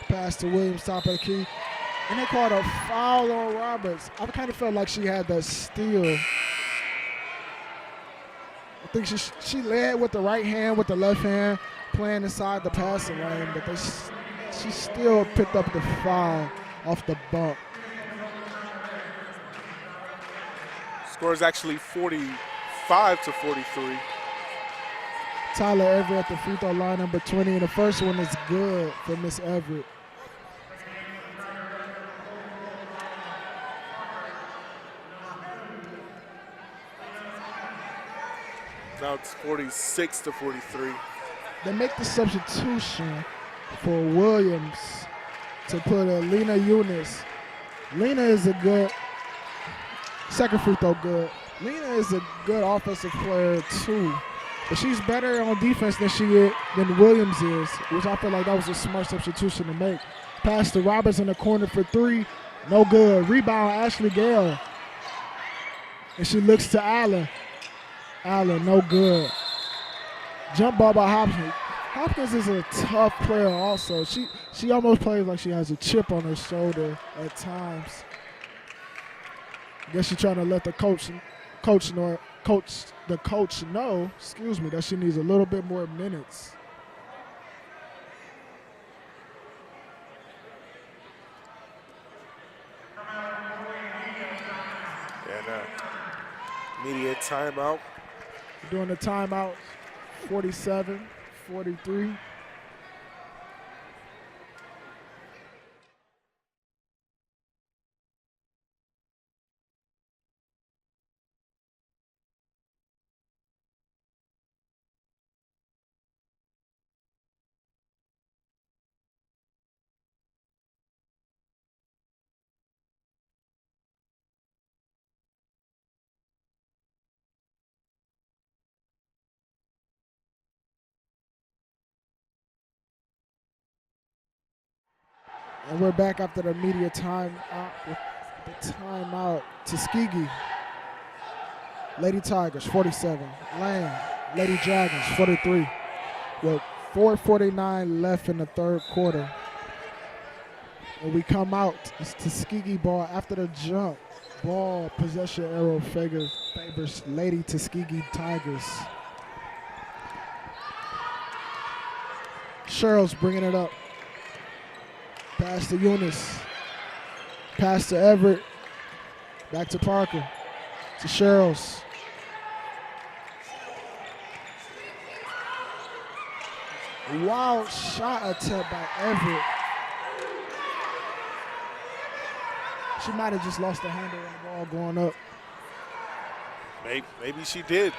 Pass to Williams, top of the key. And they called a foul on Roberts. I kind of felt like she had that steal. I think she led with the right hand, with the left hand, playing inside the passing lane, but she still picked up the foul off the bump. Score is actually 45-43. Tyler Everett at the free throw line, number 20, and the first one is good for Miss Everett. Now it's 46-43. They make the substitution. for Williams to put Lena Eunice. Lena is a good second free throw. Good. Lena is a good offensive player too, but she's better on defense than Williams is, which I feel like that was a smart substitution to make. Pass to Roberts in the corner for three, no good. Rebound Ashley Gale, and she looks to Allen. Allen, no good. Jump ball by Hopkins. Hopkins is a tough player also. She almost plays like she has a chip on her shoulder at times. I guess she's trying to let the coach know that she needs a little bit more minutes. And immediate timeout. We're doing the timeout, 47-43. And we're back after the media timeout with the timeout. Tuskegee, Lady Tigers, 47. Lane, Lady Dragons, 43. With 4:49 left in the third quarter. And we come out. It's Tuskegee ball after the jump. Ball possession arrow favors Lady Tuskegee Tigers. Cheryl's bringing it up. Pass to Eunice. Pass to Everett. Back to Parker. To Cheryl's. Wild shot attempt by Everett. She might have just lost the handle on the ball going up. Maybe she did.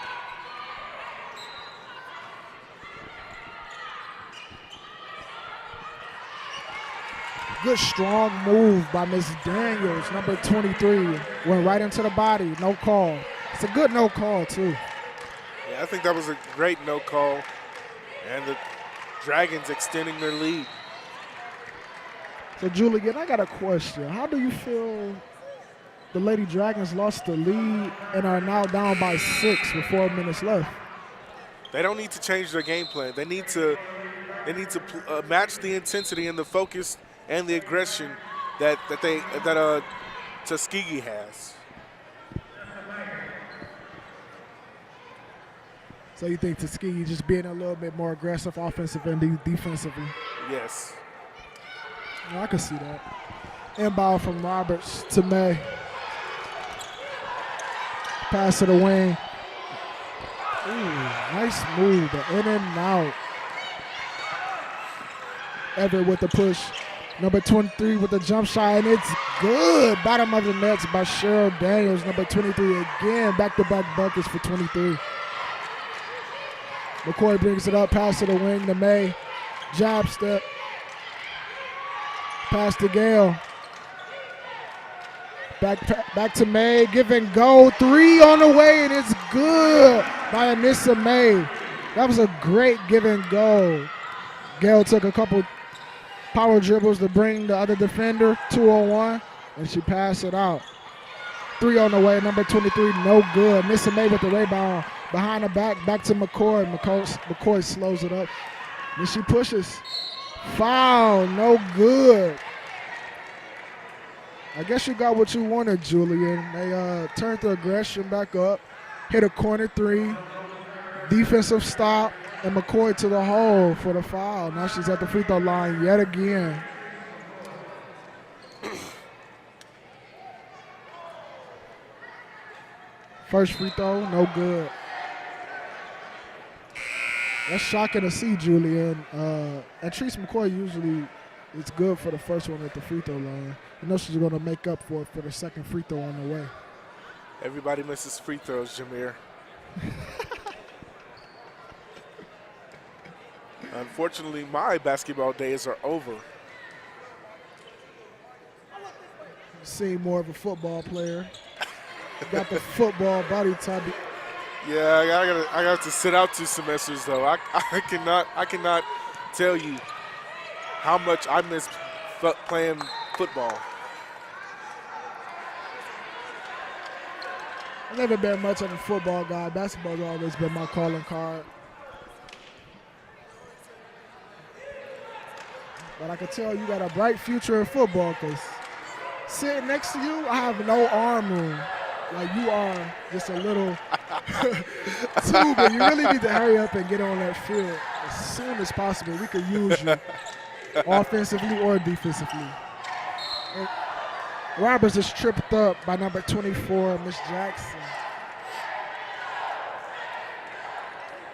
Good strong move by Miss Daniels, number 23. Went right into the body, no call. It's a good no call too. Yeah, I think that was a great no call. And the Dragons extending their lead. So Julien, I got a question. How do you feel the Lady Dragons lost the lead and are now down by 6 with 4 minutes left? They don't need to change their game plan. They need to match the intensity and the focus and the aggression that Tuskegee has. So you think Tuskegee just being a little bit more aggressive offensive and defensively? Yes. I can see that. Inbound from Roberts to May. Pass to the wing. Ooh, nice move, the in and out. Everett with the push. Number 23 with the jump shot, and it's good. Bottom of the nets by Cheryl Daniels, number 23 again. Back-to-back buckets for 23. McCoy brings it up, pass to the wing to May. Jab step. Pass to Gale. Back to May, give and go. 3 on the way, and it's good by Anissa May. That was a great give and go. Gale took a couple power dribbles to bring the other defender, 2-on-1, and she passed it out. 3 on the way, number 23, no good. Anissa May with the rebound. Behind the back to McCoy. McCoy slows it up. Then she pushes. Foul, no good. I guess you got what you wanted, Julien. They turned the aggression back up, hit a corner 3, defensive stop, and McCoy to the hole for the foul. Now she's at the free throw line yet again. First free throw, no good. That's shocking to see, Julien. And Treese McCoy usually is good for the first one at the free throw line. I know she's going to make up for it for the second free throw on the way. Everybody misses free throws, Jameer. Unfortunately, my basketball days are over. Seem more of a football player. Got the football body type. Yeah, I got to sit out 2 semesters though. I cannot tell you how much I miss playing football. I've never been much of a football guy. Basketball's always been my calling card. But I can tell you got a bright future in football because sitting next to you, I have no arm room. Like you are just a little too, but you really need to hurry up and get on that field as soon as possible. We could use you offensively or defensively. And Roberts is tripped up by number 24, Miss Jackson.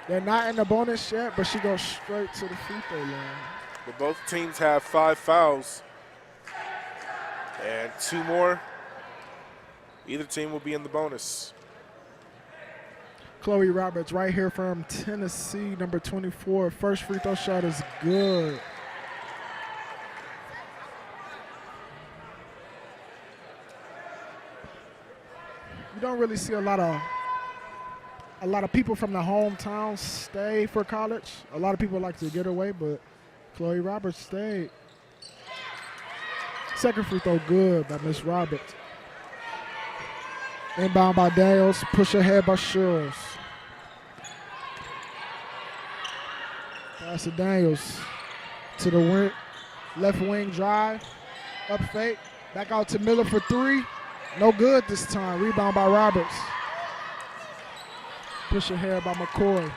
They're not in the bonus yet, but she goes straight to the free throw line. But both teams have 5 fouls. And 2 more. Either team will be in the bonus. Chloe Roberts right here from Tennessee, number 24. First free throw shot is good. You don't really see a lot of people from the hometown stay for college. A lot of people like to get away, but Chloe Roberts stayed. Second free throw good by Miss Roberts. Inbound by Daniels, push ahead by Shields. Pass to Daniels to the wing, left wing drive, up fake, back out to Miller for 3. No good this time. Rebound by Roberts. Push ahead by McCoy.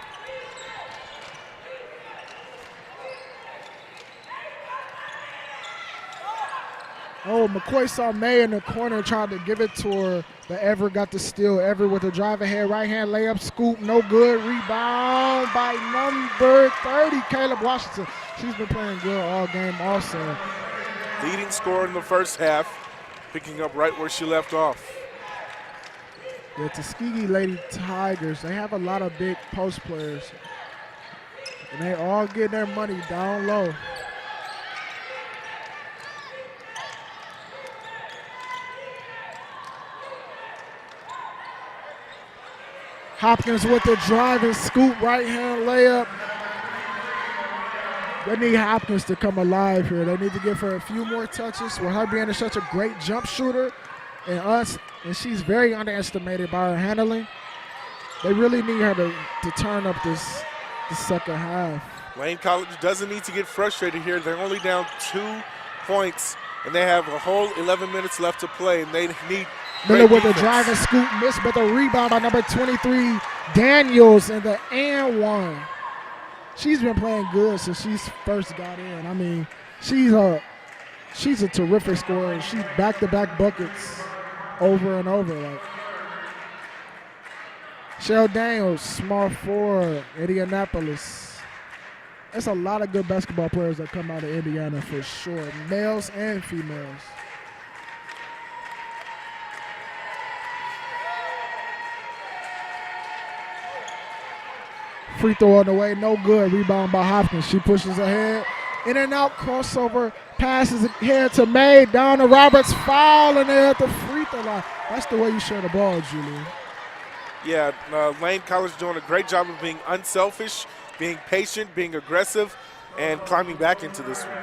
Oh, McCoy saw May in the corner, tried to give it to her, but Everett got the steal. Everett with a drive ahead, right hand layup, scoop, no good. Rebound by number 30, Caleb Washington. She's been playing good all game also. Leading scorer in the first half, picking up right where she left off. The Tuskegee Lady Tigers, they have a lot of big post players, and they all get their money down low. Hopkins with the drive and scoop, right hand layup. They need Hopkins to come alive here. They need to give her a few more touches with her being such a great jump shooter and she's very underestimated by her handling. They really need her to turn up the second half. Lane College doesn't need to get frustrated here. They're only down 2 points, and they have a whole 11 minutes left to play, and they need Miller with a drive and scoop miss, but the rebound by number 23, Daniels, and the and one. She's been playing good since she first got in. I mean, she's a terrific scorer. She's back-to-back buckets over and over. Like Shell Daniels, small forward, Indianapolis. There's a lot of good basketball players that come out of Indiana for sure, males and females. Free throw on the way, no good. Rebound by Hopkins. She pushes ahead. In and out, crossover, passes ahead to May, down to Roberts, foul, and they're at the free throw line. That's the way you share the ball, Julien. Yeah, Lane College doing a great job of being unselfish, being patient, being aggressive, and climbing back into this one.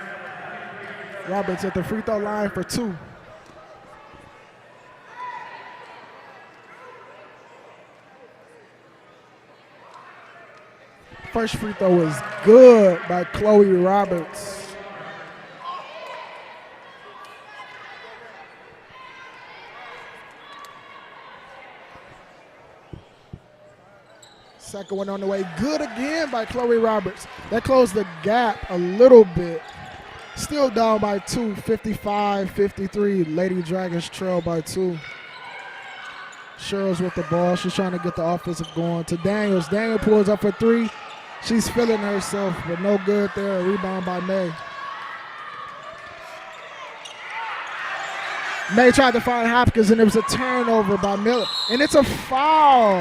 Roberts at the free throw line for 2. First free throw is good by Chloe Roberts. Second one on the way, good again by Chloe Roberts. That closed the gap a little bit. Still down by 2, 55-53. Lady Dragons trail by 2. Cheryl's with the ball. She's trying to get the offensive going to Daniels. Daniel pulls up for 3. She's feeling herself, but no good there. Rebound by May. May tried to find Hopkins, and it was a turnover by Miller. And it's a foul.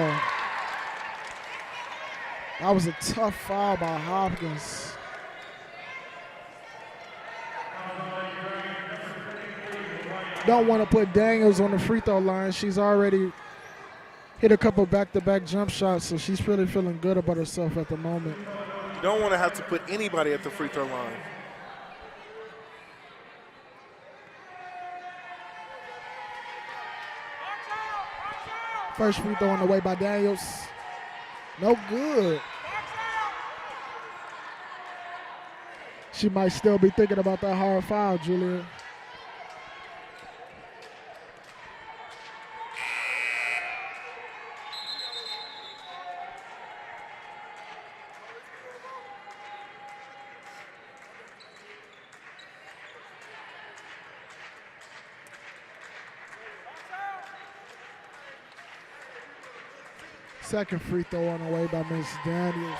That was a tough foul by Hopkins. don't want to put Daniels on the free throw line. She's already hit a couple back-to-back jump shots, so she's really feeling good about herself at the moment. You don't want to have to put anybody at the free throw line. First free throw on the way by Daniels. No good. She might still be thinking about that hard foul, Julien. Second free throw on the way by Miss Daniels.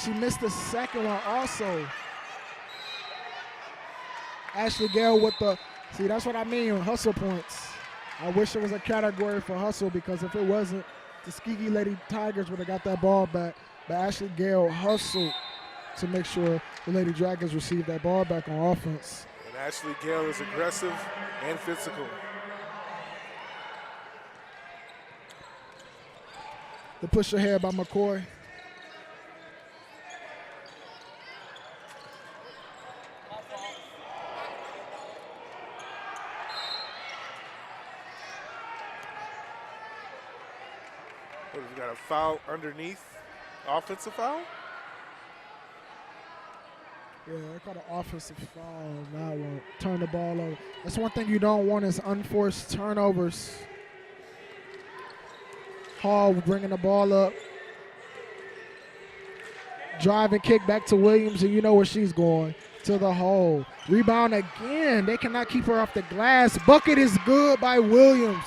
She missed the second one also. Ashley Gale with the, see, that's what I mean, hustle points. I wish there was a category for hustle, because if it wasn't, the Tuskegee Lady Tigers would have got that ball back. But Ashley Gale hustled to make sure the Lady Dragons received that ball back on offense. And Ashley Gale is aggressive and physical. The push ahead by McCoy. We got a foul underneath. Offensive foul? Yeah, they caught an offensive foul on that one. Turn the ball over. That's one thing you don't want, is unforced turnovers. Hall bringing the ball up. Drive and kick back to Williams, and you know where she's going. To the hole. Rebound again. They cannot keep her off the glass. Bucket is good by Williams.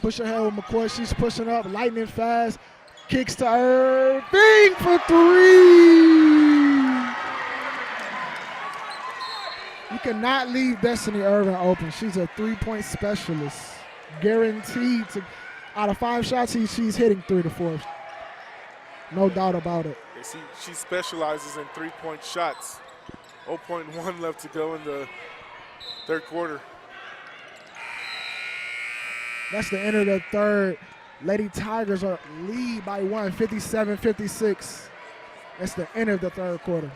Push ahead with McCoy. She's pushing up, lightning fast. Kicks to Irving for three. You cannot leave Destiny Irving open. She's a three-point specialist. Guaranteed to, out of 5 shots, she's hitting 3 to 4. No doubt about it. Yeah, she specializes in three-point shots. 0.1 left to go in the third quarter. That's the end of the third. Lady Tigers are lead by 1, 57-56. That's the end of the third quarter.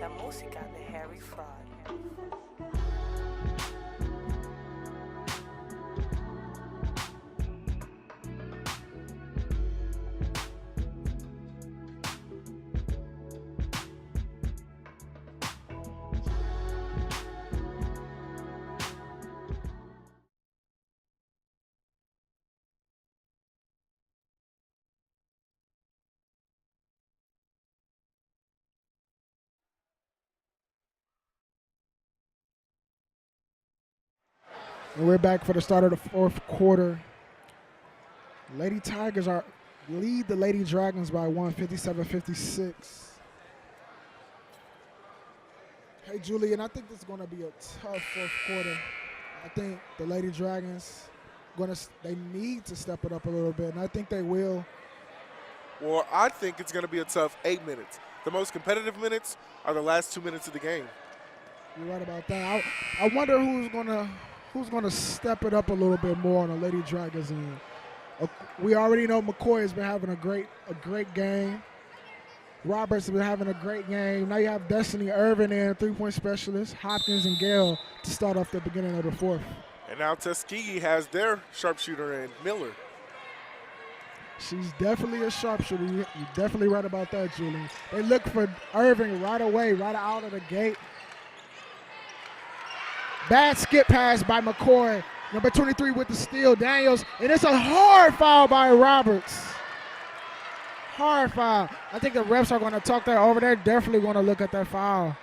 La música de Harry Fraud. And we're back for the start of the fourth quarter. Lady Tigers lead the Lady Dragons by 1, 57-56. Hey, Julien, I think this is going to be a tough fourth quarter. I think the Lady Dragons they need to step it up a little bit, and I think they will. Well, I think it's going to be a tough 8 minutes. The most competitive minutes are the last 2 minutes of the game. You're right about that. I wonder who's going to step it up a little bit more on the Lady Dragons end. We already know McCoy has been having a great game. Roberts has been having a great game. Now you have Destiny Irvin in, three-point specialist, Hopkins and Gale to start off the beginning of the fourth. And now Tuskegee has their sharpshooter in, Miller. She's definitely a sharpshooter. You're definitely right about that, Julien. They look for Irving right away, right out of the gate. Bad skip pass by McCoy. Number 23 with the steal, Daniels. And it's a hard foul by Roberts. Hard foul. I think the refs are going to talk that over. They're definitely going to look at that foul.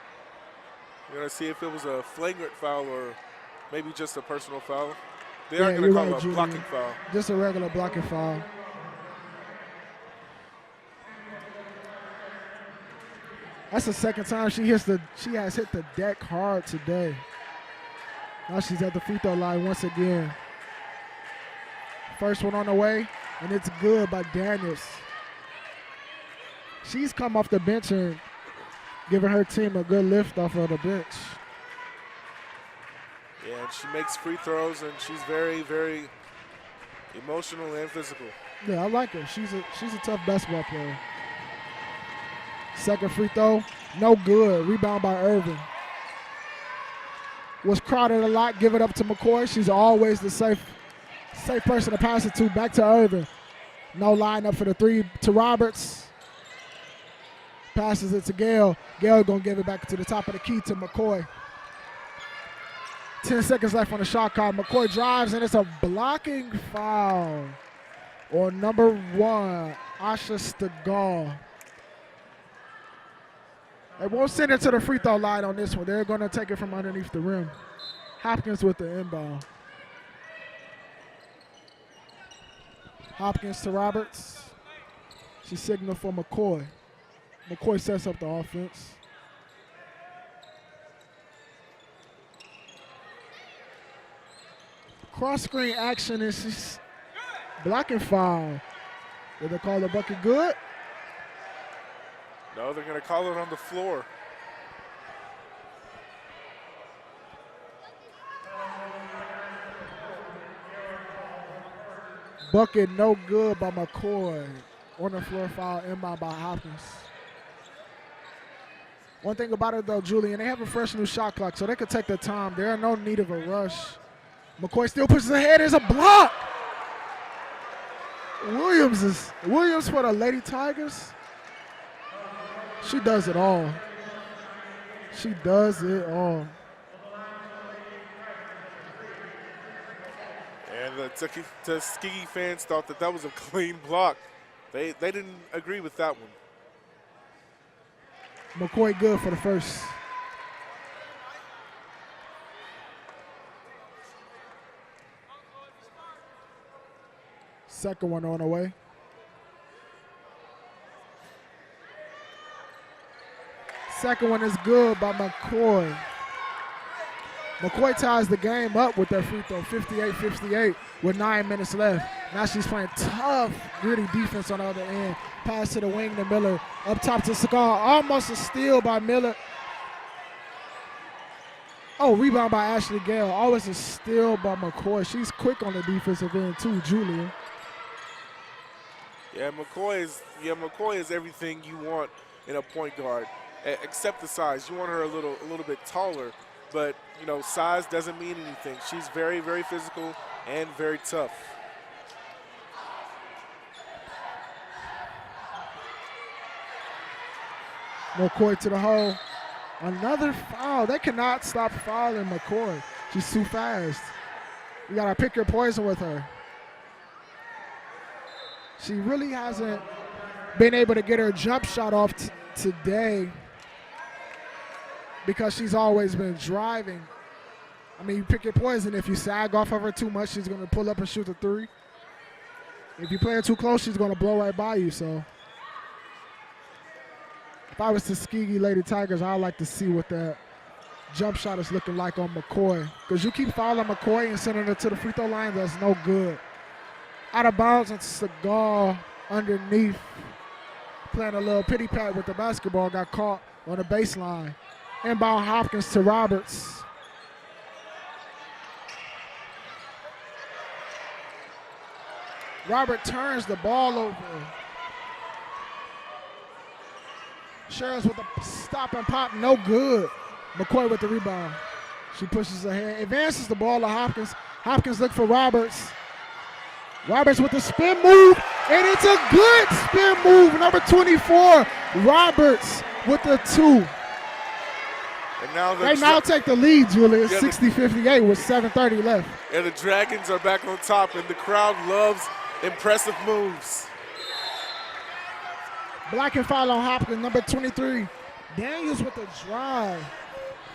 You're going to see if it was a flagrant foul or maybe just a personal foul. They are going to call it a blocking foul. Just a regular blocking foul. That's the second time she has hit the deck hard today. Now she's at the free throw line once again. First one on the way, and it's good by Daniels. She's come off the bench and giving her team a good lift off of the bench. Yeah, and she makes free throws, and she's very, very emotional and physical. Yeah, I like her. She's a tough basketball player. Second free throw, no good. Rebound by Irvin. Was crowded a lot. Give it up to McCoy. She's always the safe person to pass it to. Back to Irvin. No lineup for the three to Roberts. Passes it to Gale. Gale gonna give it back to the top of the key to McCoy. 10 seconds left on the shot clock. McCoy drives, and it's a blocking foul on number 1, Asha Stegall. They won't send it to the free throw line on this one. They're going to take it from underneath the rim. Hopkins with the inbound. Hopkins to Roberts. She signaled for McCoy. McCoy sets up the offense. Cross-screen action, and she's blocking foul. Did they call the bucket good? No, they're going to call it on the floor. Bucket no good by McCoy. On the floor foul, inbound by Hopkins. One thing about it though, Julien, they have a fresh new shot clock, so they could take their time. There are no need of a rush. McCoy still pushes ahead. There's a block. Williams for the Lady Tigers. She does it all. She does it all. And the Tuskegee fans thought that was a clean block. They didn't agree with that one. McCoy good for the first. Second one on the way. Second one is good by McCoy. McCoy ties the game up with that free throw, 58-58 with 9 minutes left. Now she's playing tough, gritty defense on the other end. Pass to the wing to Miller. Up top to Segal. Almost a steal by Miller. Oh, rebound by Ashley Gale. Always a steal by McCoy. She's quick on the defensive end too, Julien. Yeah, McCoy is everything you want in a point guard, except the size. You want her a little bit taller, but you know, size doesn't mean anything. She's very, very physical and very tough. McCoy to the hole. Another foul. They cannot stop fouling McCoy. She's too fast. You got to pick your poison with her. She really hasn't been able to get her jump shot off today because she's always been driving. I mean, you pick your poison. If you sag off of her too much, she's going to pull up and shoot the three. If you play her too close, she's going to blow right by you. So if I was Tuskegee Lady Tigers, I'd like to see what that jump shot is looking like on McCoy. Because you keep fouling McCoy and sending her to the free throw line, that's no good. Out of bounds, and Segal underneath. Playing a little pity pat with the basketball, got caught on the baseline. Inbound Hopkins to Roberts. Robert turns the ball over. Sherrills with a stop and pop, no good. McCoy with the rebound. She pushes ahead, advances the ball to Hopkins. Hopkins look for Roberts. Roberts with the spin move, and it's a good spin move. Number 24, Roberts with the 2. And now they now take the lead, Julien, yeah, 60-58 with 7:30 left. And the Dragons are back on top, and the crowd loves impressive moves. Blocking foul on Hopkins, number 23. Daniels with the drive.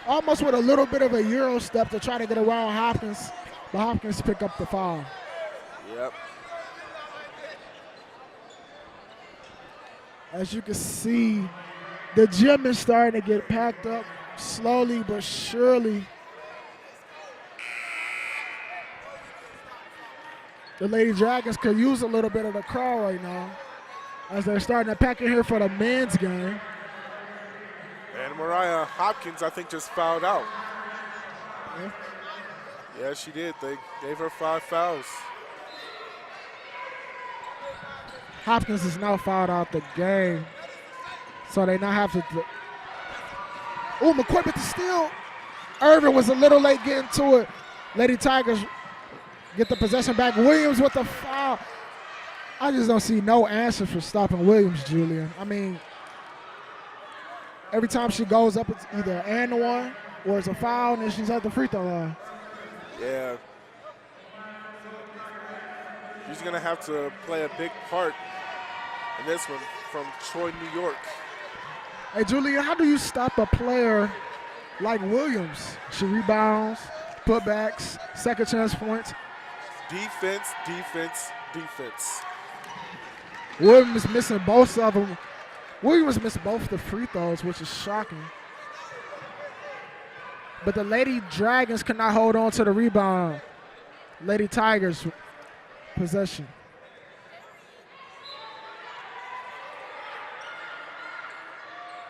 Almost with a little bit of a Euro step to try to get around Hopkins, but Hopkins pick up the foul. Yep. As you can see, The gym is starting to get packed up slowly but surely. The Lady Dragons could use a little bit of the crowd right now as they're starting to pack in here for the men's game. And Mariah Hopkins, I think, just fouled out. Yeah. Yeah, she did. They gave her 5 fouls. Hopkins is now fouled out the game. So they now have to. Oh, McCoy with the steal. Irvin was a little late getting to it. Lady Tigers get the possession back. Williams with the foul. I just don't see no answer for stopping Williams, Julien. I mean, every time she goes up, it's either an and one or it's a foul, and then she's at the free throw line. Yeah. She's going to have to play a big part in this one from Troy, New York. Hey, Julien, how do you stop a player like Williams? She rebounds, putbacks, second chance points. Defense, defense, defense. Williams missing both of them. Williams missed both the free throws, which is shocking. But the Lady Dragons cannot hold on to the rebound. Lady Tigers possession.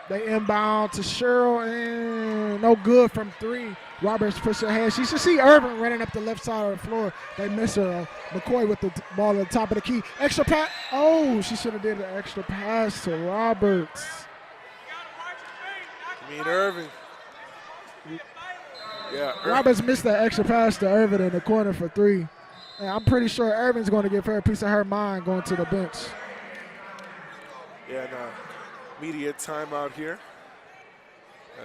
They inbound to Cheryl, and no good from 3. Roberts push ahead. She should see Irvin running up the left side of the floor. They miss her. McCoy with the ball at the top of the key. Extra pass. Oh, she should have did an extra pass to Roberts. You mean Irvin? Yeah. Roberts missed that extra pass to Irvin in the corner for 3. And I'm pretty sure Irvin's going to give her a piece of her mind going to the bench. Yeah, no. Media timeout here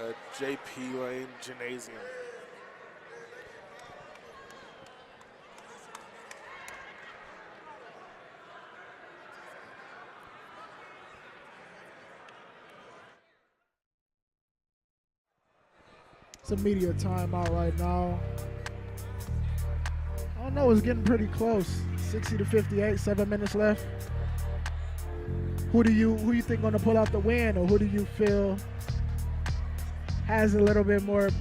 at JP Lane Gymnasium. It's a media timeout right now. I don't know, it's getting pretty close. 60-58, 7 minutes left. Who you think gonna pull out the win, or who do you feel has a little bit more,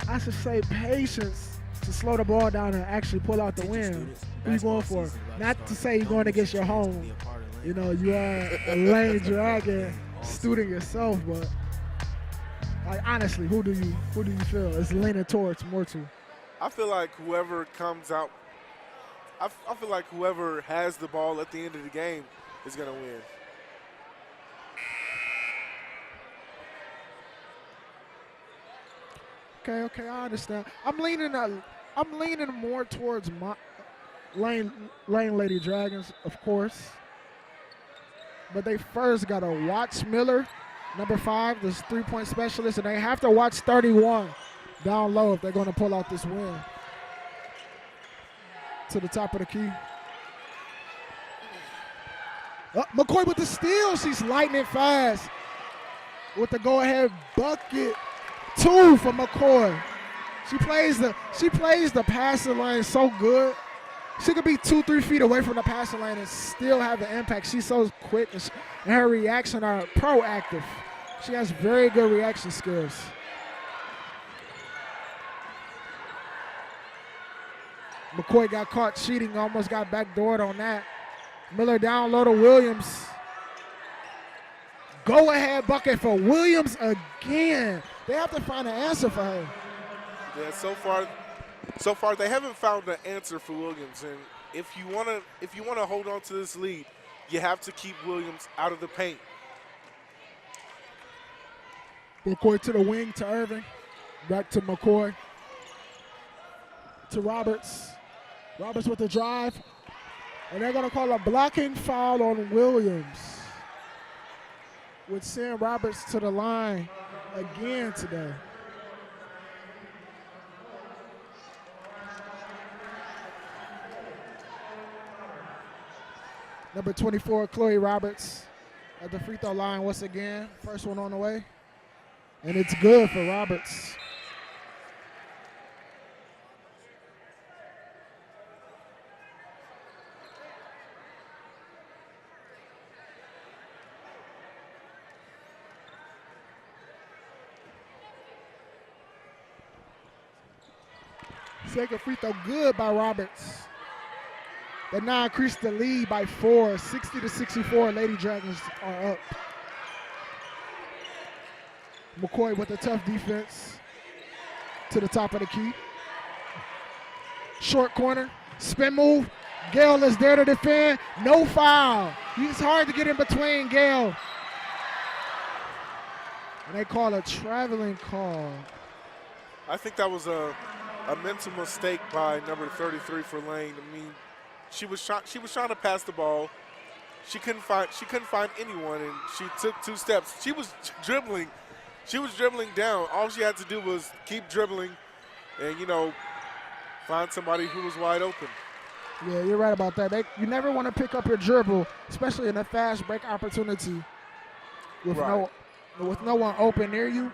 I should say, patience to slow the ball down and actually pull out the win? Who you going for? Not to say you're going against your home. You know, you are a Lane Dragon student yourself, but like honestly, who do you feel is leaning towards more to? I feel like whoever comes out, I feel like whoever has the ball at the end of the game is gonna win. Okay, I understand. I'm leaning more towards my Lane Lady Dragons, of course. But they first gotta watch Miller, number 5, this 3-point specialist, and they have to watch 31 down low if they're gonna pull out this win. To the top of the key. McCoy with the steal. She's lightning fast with the go-ahead bucket. 2 for McCoy. She plays the passing lane so good. She could be 2-3 feet away from the passing lane and still have the impact. She's so quick, and her reaction are proactive. She has very good reaction skills. McCoy got caught cheating, almost got backdoored on that. Miller down low to Williams. Go ahead bucket for Williams again. They have to find an answer for her. Yeah, so far they haven't found an answer for Williams, and if you wanna hold on to this lead, you have to keep Williams out of the paint. McCoy to the wing to Irving. Back to McCoy. To Roberts. Roberts with the drive. And they're gonna call a blocking foul on Williams, with send Roberts to the line again today. Number 24, Chloe Roberts at the free throw line once again. First one on the way. And it's good for Roberts. Second free throw good by Roberts. That now increased the lead by 4, 60-64. Lady Dragons are up. McCoy with a tough defense to the top of the key. Short corner, spin move. Gale is there to defend. No foul. It's hard to get in between Gale. And they call a traveling call. I think that was a mental mistake by number 33 for Lane. I mean, she was trying to pass the ball. She couldn't find anyone, and she took 2 steps. She was dribbling down. All she had to do was keep dribbling and, find somebody who was wide open. Yeah, you're right about that. You never want to pick up your dribble, especially in a fast break opportunity with no one open near you.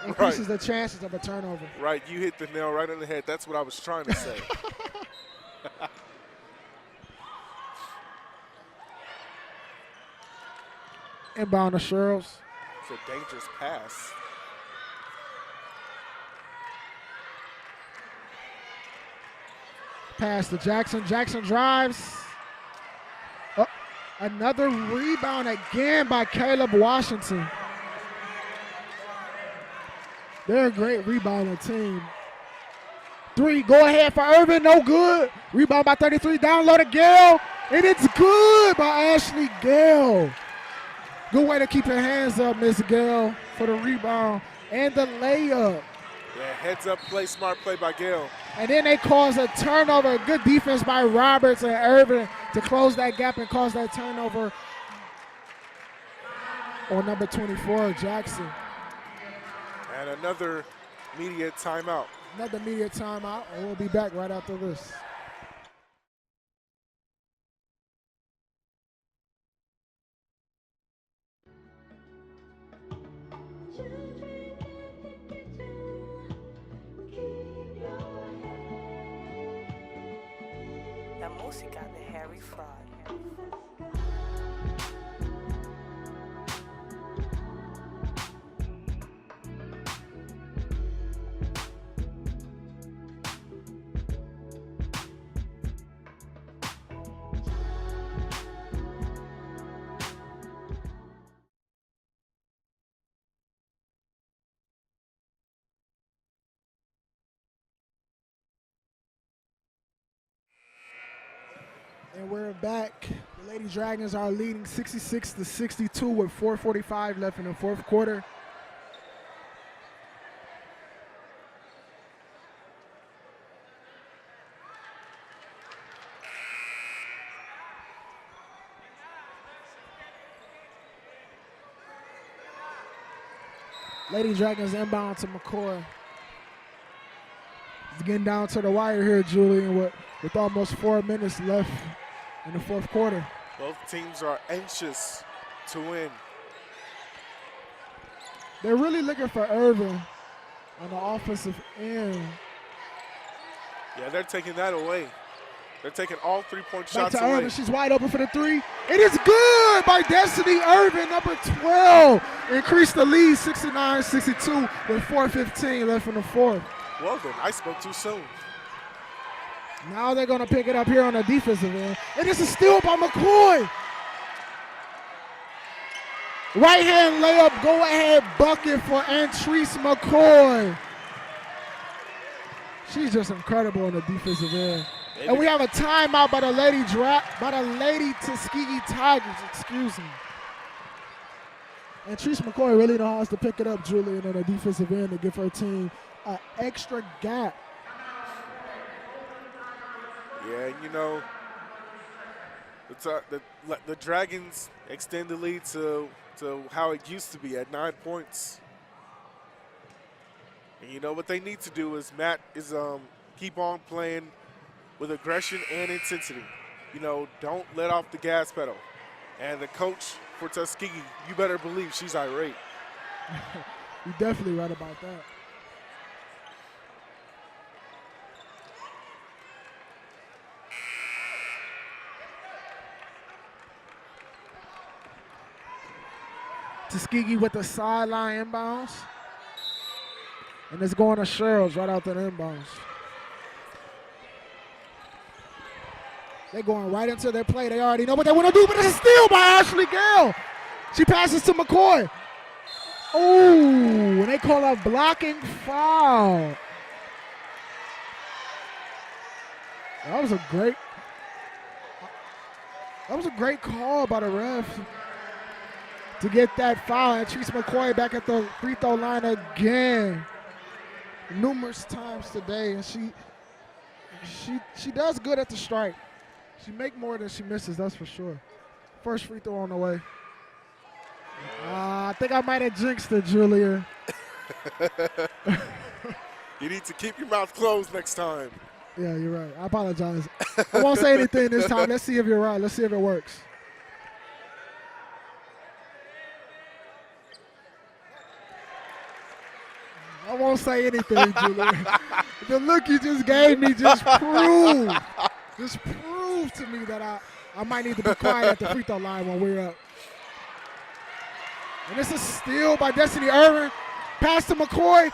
Increases the chances of a turnover. Right, you hit the nail right on the head. That's what I was trying to say. Inbound to Sherrills. It's a dangerous pass. Pass to Jackson. Jackson drives. Oh, another rebound again by Caleb Washington. They're a great rebounding team. 3, go ahead for Irvin, no good. Rebound by 33, down low to Gale, and it's good by Ashley Gale. Good way to keep your hands up, Miss Gale, for the rebound and the layup. Yeah, heads up play, smart play by Gale. And then they cause a turnover. Good defense by Roberts and Irvin to close that gap and cause that turnover on number 24, Jackson. And another media timeout. Another media timeout, and we'll be back right after this. La música de Harry Fraud. And we're back. The Lady Dragons are leading 66-62 with 4:45 left in the fourth quarter. Lady Dragons inbound to McCoy. It's getting down to the wire here, Julien, with almost 4 minutes left in the fourth quarter. Both teams are anxious to win. They're really looking for Irvin on the offensive end. Yeah, they're taking that away. They're taking all 3-point Back shots to away. Irvin. She's wide open for the 3. It is good by Destiny Irvin, number 12. Increase the lead 69-62 with 4:15 left in the fourth. Well then, I spoke too soon. Now they're going to pick it up here on the defensive end. And it's a steal by McCoy. Right hand layup, go ahead bucket for Antrice McCoy. She's just incredible on the defensive end. Maybe. And we have a timeout by the Lady Tuskegee Tigers, excuse me. Antrice McCoy really knows how to pick it up, Julien, on the defensive end to give her team an extra gap. Yeah, you know, the Dragons extend the lead to how it used to be at 9 points. And you know what they need to do is keep on playing with aggression and intensity. You know, don't let off the gas pedal. And the coach for Tuskegee, you better believe she's irate. You're definitely right about that. Tuskegee with the sideline inbounds. And it's going to Sherrills right out the inbounds. They're going right into their play. They already know what they want to do, but it's a steal by Ashley Gale. She passes to McCoy. Oh, and they call a blocking foul. That was a great call by the ref to get that foul. And Treese McCoy back at the free throw line again, numerous times today, and she does good at the strike. She make more than she misses, that's for sure. First free throw on the way. I think I might have jinxed it, Julien. You need to keep your mouth closed next time. Yeah, you're right. I apologize. I won't say anything this time. Let's see if you're right. Let's see if it works. I won't say anything, Julien. The look you just gave me just proved to me that I might need to be quiet at the free throw line when we're up. And it's a steal by Destiny Irvin. Pass to McCoy.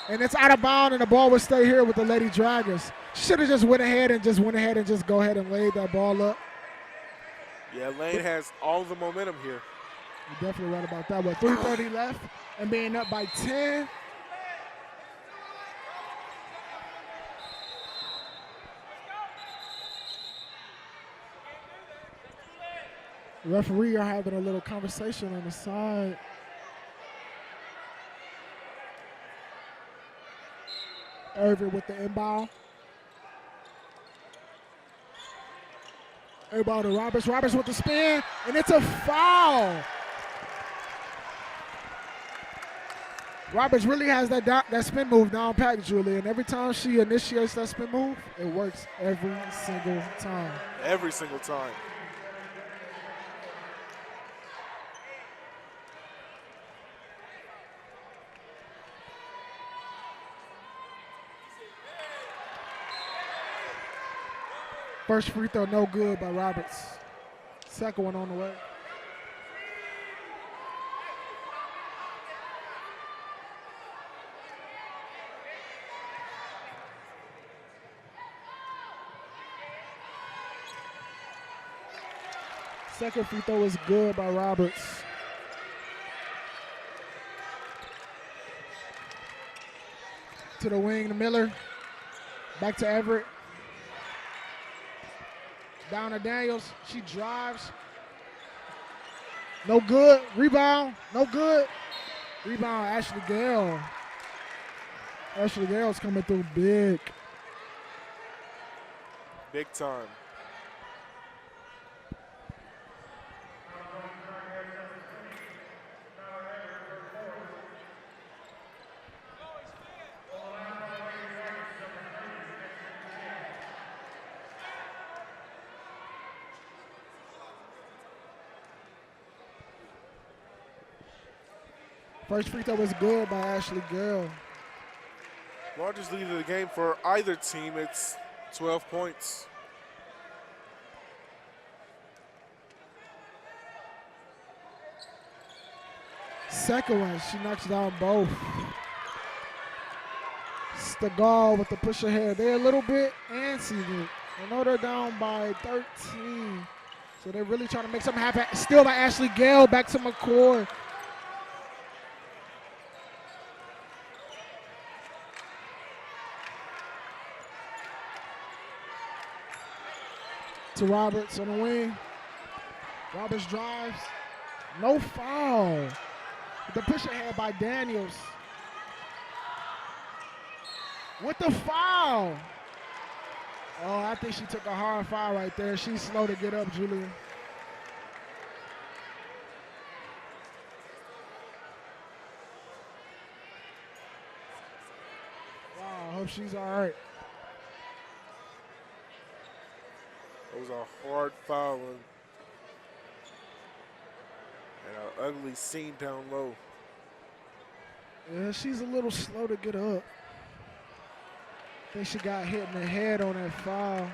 And it's out of bounds, and the ball would stay here with the Lady Dragons. Should have just went ahead and just go ahead and laid that ball up. Yeah, Lane has all the momentum here. You're definitely right about that. With 3:30 left and being up by 10. The referee are having a little conversation on the side. Irvin with the inbound. Inbound to Roberts. Roberts with the spin, and it's a foul. Roberts really has that spin move down pat, Julien. Every time she initiates that spin move, it works every single time. Every single time. First free throw, no good by Roberts. Second one on the way. Second free throw is good by Roberts. To the wing to Miller. Back to Everett. Down to Daniels. She drives. No good. Rebound. No good. Rebound, Ashley Gale. Ashley Gale's coming through big. Big time. First free throw was good by Ashley Gale. Largest lead of the game for either team. It's 12 points. Second one, she knocks down both. Stegall with the push ahead. They're a little bit antsy. I know they're down by 13. So they're really trying to make something happen. Still by Ashley Gale, back to McCoy. To Roberts on the wing. Roberts drives. No foul. The push ahead by Daniels. With the foul. Oh, I think she took a hard foul right there. She's slow to get up, Julien. Wow, I hope she's all right. It was a hard foul and an ugly scene down low. Yeah, she's a little slow to get up. I think she got hit in the head on that foul.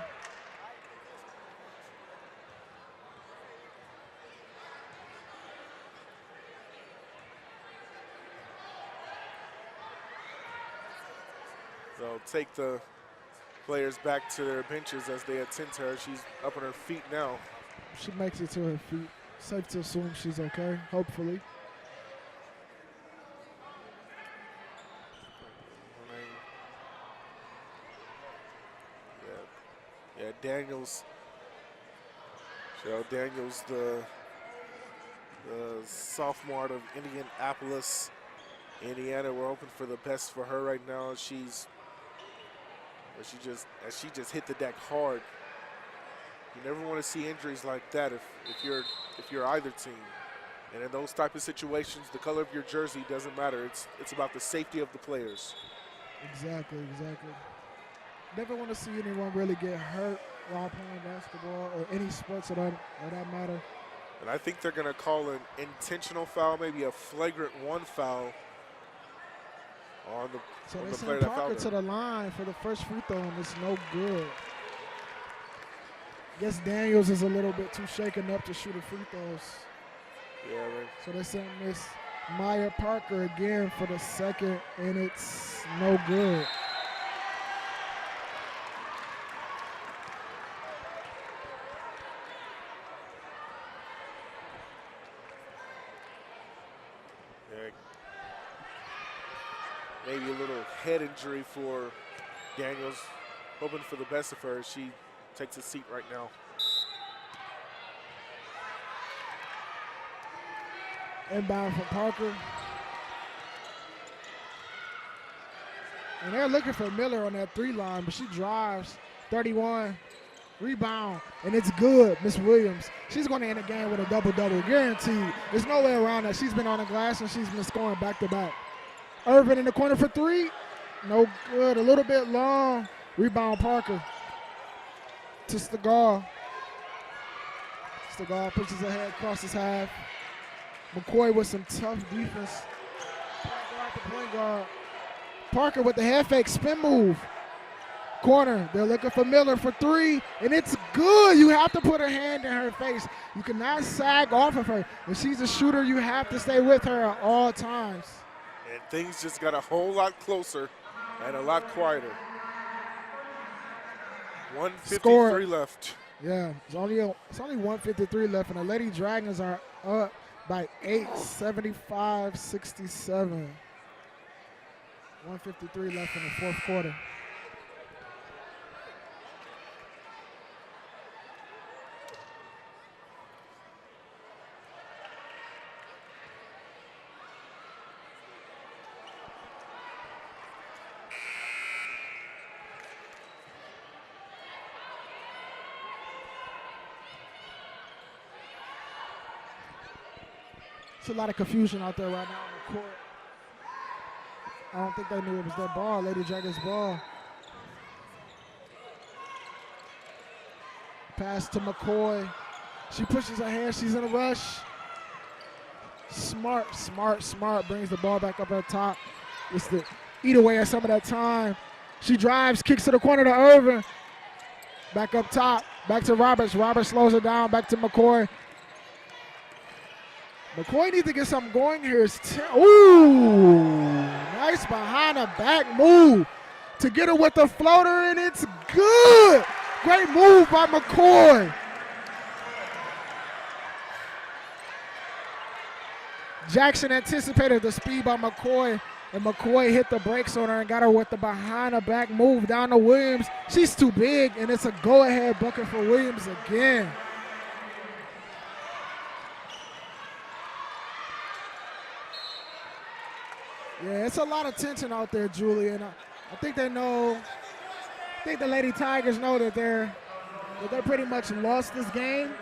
They'll take the players back to their benches as they attend to her. She's up on her feet now. She makes it to her feet. Safe to assume she's okay, hopefully. Yeah, Daniels. Cheryl Daniels, the sophomore out of Indianapolis, Indiana. We're hoping for the best for her right now. She just hit the deck hard. You never want to see injuries like that if you're either team. And in those type of situations, the color of your jersey doesn't matter. It's about the safety of the players. Exactly. Never want to see anyone really get hurt while playing basketball or any sports of that matter. And I think they're going to call an intentional foul, maybe a flagrant one foul on the So on they the player send that Parker fouled to her. the line for the first free throw, and it's no good. Guess Daniels is a little bit too shaken up to shoot the free throws. Yeah, man. So they send Miss Maya Parker again for the second, and it's no good. Yeah. Maybe a little head injury for Daniels. Hoping for the best of her. She takes a seat right now. Inbound from Parker. And they're looking for Miller on that 3 line, but she drives. 31. Rebound, and it's good, Miss Williams. She's going to end the game with a double-double, guaranteed. There's no way around that. She's been on the glass, and she's been scoring back-to-back. Irvin in the corner for 3. No good. A little bit long. Rebound, Parker. To Stegall. Stegall pushes ahead, crosses half. McCoy with some tough defense. Point guard. Parker with the head fake spin move. Corner, they're looking for Miller for 3, and it's good. You have to put a hand in her face. You cannot sag off of her. If she's a shooter, you have to stay with her at all times. And things just got a whole lot closer and a lot quieter. 1:53 Score. left. Yeah, it's only 1:53 left, and the Lady Dragons are up by 8, 75-67. 1:53 left in the fourth quarter. It's a lot of confusion out there right now on the court. I don't think they knew it was their ball, Lady Dragons' ball. Pass to McCoy. She pushes her hand. She's in a rush. Smart brings the ball back up at top. It's to eat away at some of that time. She drives, kicks to the corner to Irvin. Back up top. Back to Roberts. Roberts slows it down. Back to McCoy. McCoy needs to get something going here. Ooh, nice behind the back move to get her with the floater, and it's good. Great move by McCoy. Jackson anticipated the speed by McCoy, and McCoy hit the brakes on her and got her with the behind the back move down to Williams. She's too big, and it's a go-ahead bucket for Williams again. Yeah, it's a lot of tension out there, Julien. I think they know. I think the Lady Tigers know that they pretty much lost this game.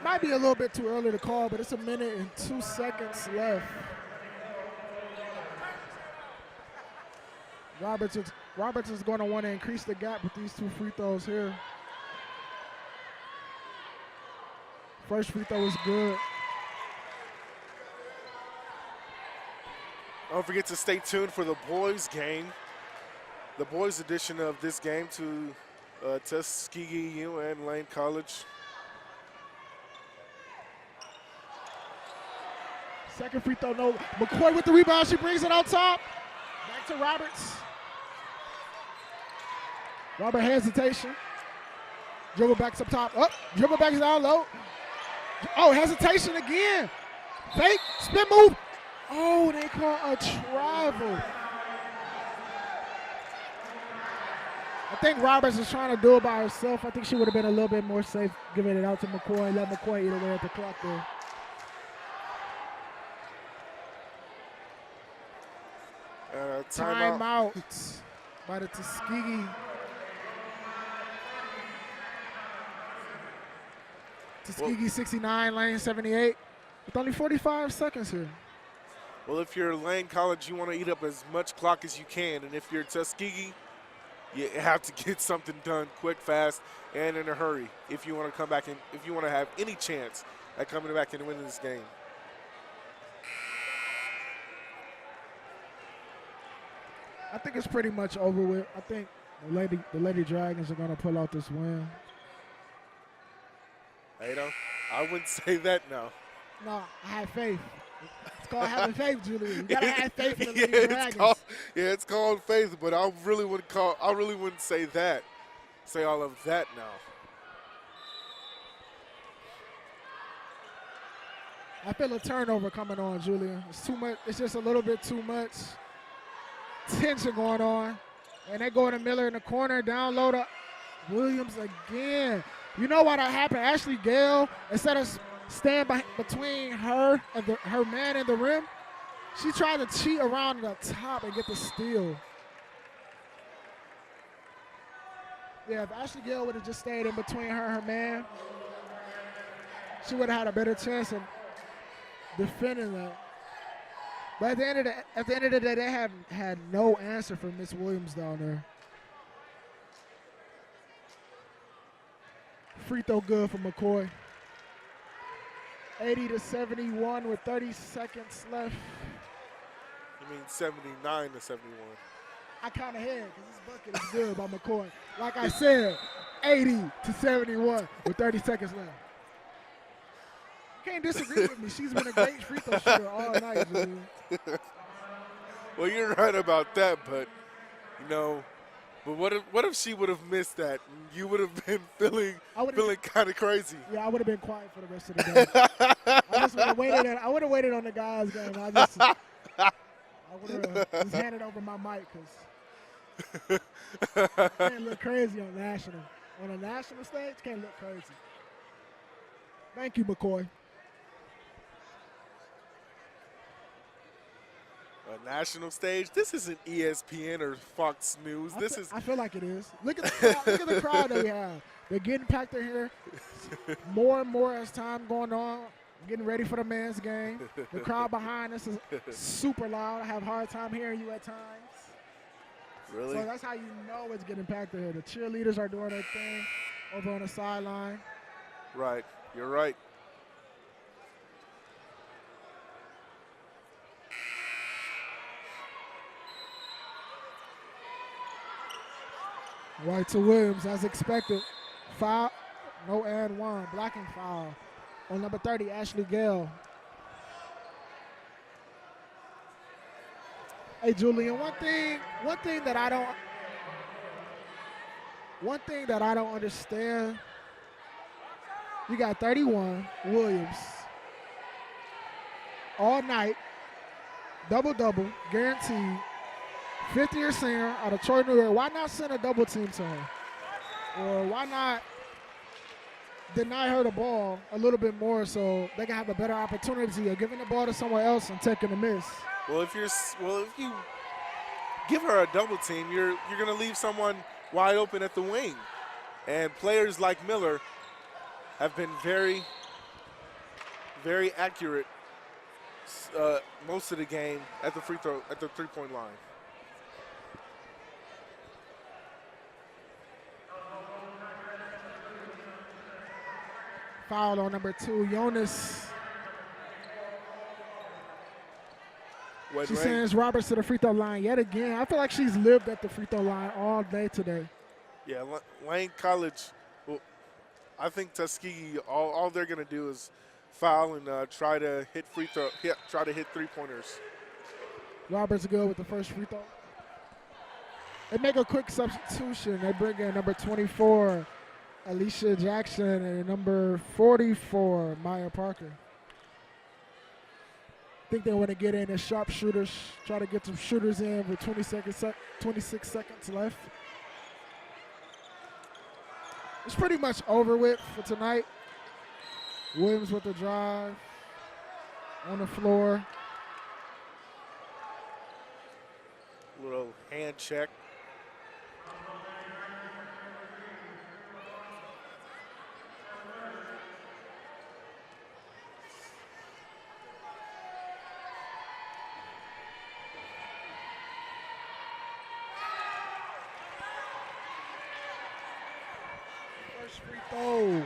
Might be a little bit too early to call, but it's 1 minute and 2 seconds left. Roberts is going to want to increase the gap with these 2 free throws here. First free throw is good. Don't forget to stay tuned for the boys game, the boys edition of this game to Tuskegee U and Lane College. Second free throw, no. McCoy with the rebound. She brings it out top. Back to Roberts. Robert hesitation. Dribble backs up top. Up. Dribble backs down low. Oh, hesitation again. Fake. Spin move. Oh, they call a travel. I think Roberts is trying to do it by herself. I think she would have been a little bit more safe giving it out to McCoy. Let McCoy eat away at the clock there. Timeout by the Tuskegee. Tuskegee 69, Lane 78. With only 45 seconds here. Well, if you're Lane College, you want to eat up as much clock as you can. And if you're Tuskegee, you have to get something done quick, fast, and in a hurry if you want to come back and if you want to have any chance at coming back and winning this game. I think it's pretty much over with. I think the Lady Dragons are going to pull out this win. Hey, I wouldn't say that now. No, I have faith. It's called having faith, Julien. You gotta have faith in the Lady Dragons. It's called faith, but I really wouldn't say that. Say all of that now. I feel a turnover coming on, Julien. It's too much. It's just a little bit too much tension going on. And they go to Miller in the corner, down low to Williams again. You know what happened? Ashley Gale, instead of stand between her and her man in the rim, she tried to cheat around the top and get the steal. Yeah, if Ashley Gale would have just stayed in between her and her man, she would have had a better chance of defending that. But at the end of the day, they have had no answer for Miss Williams down there. Free throw good for McCoy. 80-71 with 30 seconds left. You mean 79 to 71? I count ahead because this bucket is good by McCoy. Like I said, 80-71 with 30 seconds left. You can't disagree with me. She's been a great free throw shooter all night, Julien. Well, you're right about that, but what if she would have missed that? You would have been feeling kind of crazy. Yeah, I would have been quiet for the rest of the day. I would have waited on the guys' game. I would have just handed over my mic because can't look crazy on national. On a national stage, can't look crazy. Thank you, McCoy. A national stage? This isn't ESPN or Fox News. I feel like it is. Look at the crowd, look at the crowd that we have. They're getting packed in here more and more as time going on. Getting ready for the men's game. The crowd behind us is super loud. I have a hard time hearing you at times. Really? So that's how you know it's getting packed in here. The cheerleaders are doing their thing over on the sideline. Right. You're right. Right to Williams, as expected. Foul, no and one. Blocking foul on number 30, Ashley Gale. Hey, Julien, one thing that I don't understand. You got 31, Williams, all night, double-double, guaranteed. 50-year senior out of Troy, New York. Why not send a double team to her? Or why not deny her the ball a little bit more so they can have a better opportunity of giving the ball to someone else and taking a miss? Well, if you give her a double team, you're going to leave someone wide open at the wing. And players like Miller have been very, very accurate most of the game at the three-point line. Foul on number 2, Jonas. She sends Roberts to the free throw line yet again. I feel like she's lived at the free throw line all day today. Yeah, Lane College, well, I think Tuskegee, all they're going to do is foul and try to hit three-pointers. Roberts good with the first free throw. They make a quick substitution. They bring in number 24, Alicia Jackson, and number 44, Maya Parker. I think they want to get in as sharpshooters, try to get some shooters in with 26 seconds left. It's pretty much over with for tonight. Williams with the drive on the floor. Little hand check. First free throw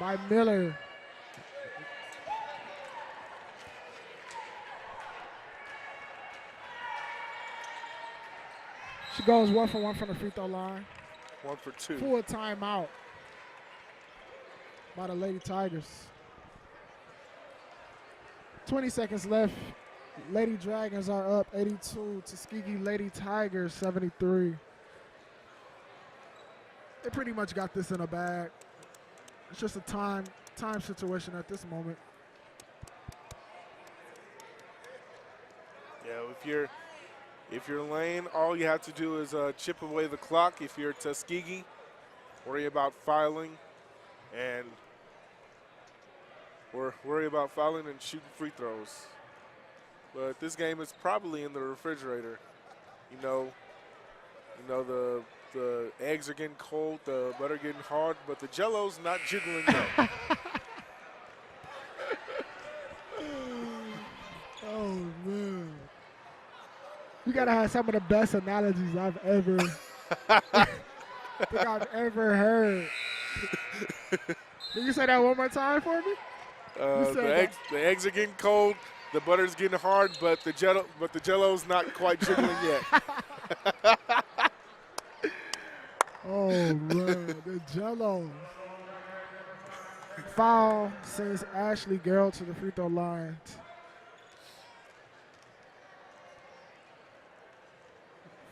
by Miller. She goes 1 for 1 from the free throw line. 1 for 2. Full timeout by the Lady Tigers. 20 seconds left. Lady Dragons are up 82. Tuskegee Lady Tigers 73. They pretty much got this in a bag. It's just a time situation at this moment. Yeah, if you're Lane, all you have to do is chip away the clock. If you're Tuskegee, worry about fouling and shooting free throws. But this game is probably in the refrigerator. You know the eggs are getting cold, the butter getting hard, but the Jello's not jiggling yet. Oh man. You gotta have some of the best analogies I've ever heard. Can you say that one more time for me? The eggs are getting cold, the butter's getting hard, but the Jello's not quite jiggling yet. Oh man, the Jello. Foul sends Ashley Garrell to the free throw line.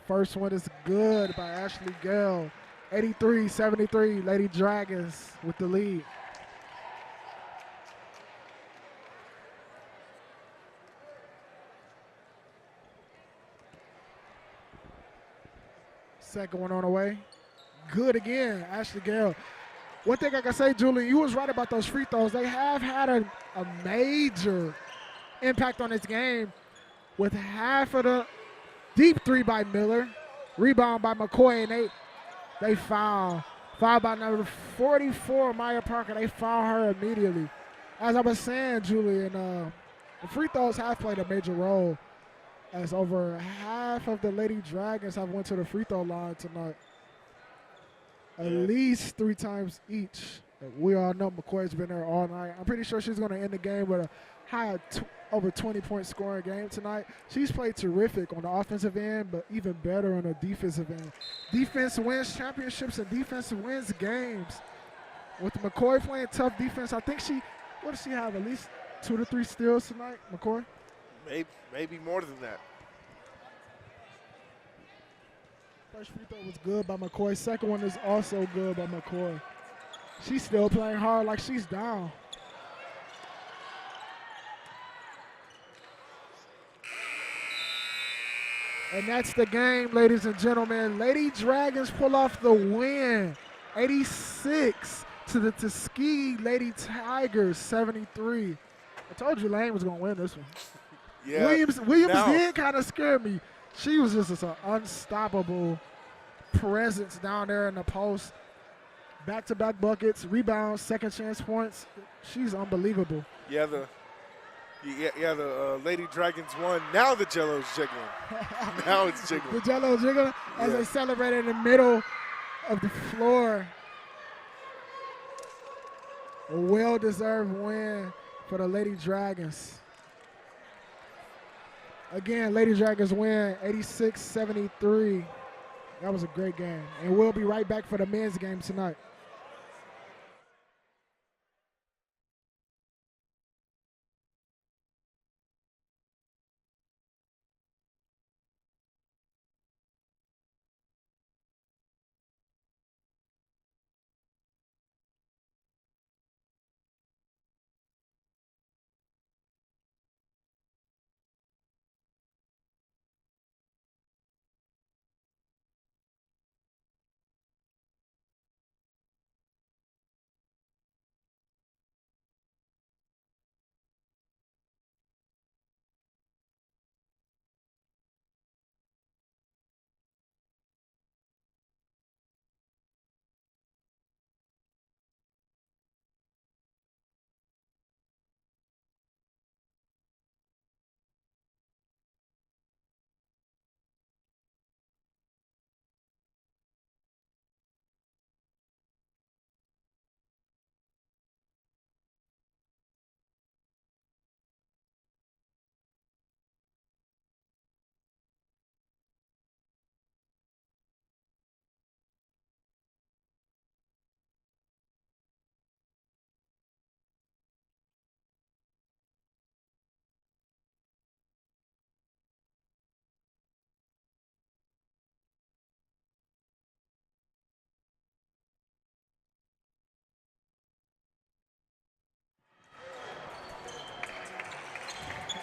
First one is good by Ashley Gale. 83-73, Lady Dragons with the lead. Second one on the way. Good again, Ashley Gale. One thing I can say, Julien, you was right about those free throws. They have had a major impact on this game with half of the deep three by Miller, rebound by McCoy, and they foul. Foul by number 44, Maya Parker. They foul her immediately. As I was saying, Julien, the free throws have played a major role as over half of the Lady Dragons have went to the free throw line tonight. At least 3 times each. We all know McCoy's been there all night. I'm pretty sure she's going to end the game with a high over 20-point scoring game tonight. She's played terrific on the offensive end, but even better on the defensive end. Defense wins championships and defense wins games. With McCoy playing tough defense, I think what does she have, at least 2 to 3 steals tonight, McCoy? Maybe more than that. First free throw was good by McCoy. Second one is also good by McCoy. She's still playing hard like she's down. And that's the game, ladies and gentlemen. Lady Dragons pull off the win. 86 to the Tuskegee Lady Tigers, 73. I told you Lane was going to win this one. Yeah. Williams did kind of scare me. She was just an unstoppable presence down there in the post. Back-to-back buckets, rebounds, second chance points. She's unbelievable. Yeah, the Lady Dragons won. Now the Jello's jiggling. Now it's jiggling. The Jello's jiggling as they celebrate in the middle of the floor. A well-deserved win for the Lady Dragons. Again, Lady Dragons win 86-73. That was a great game. And we'll be right back for the men's game tonight.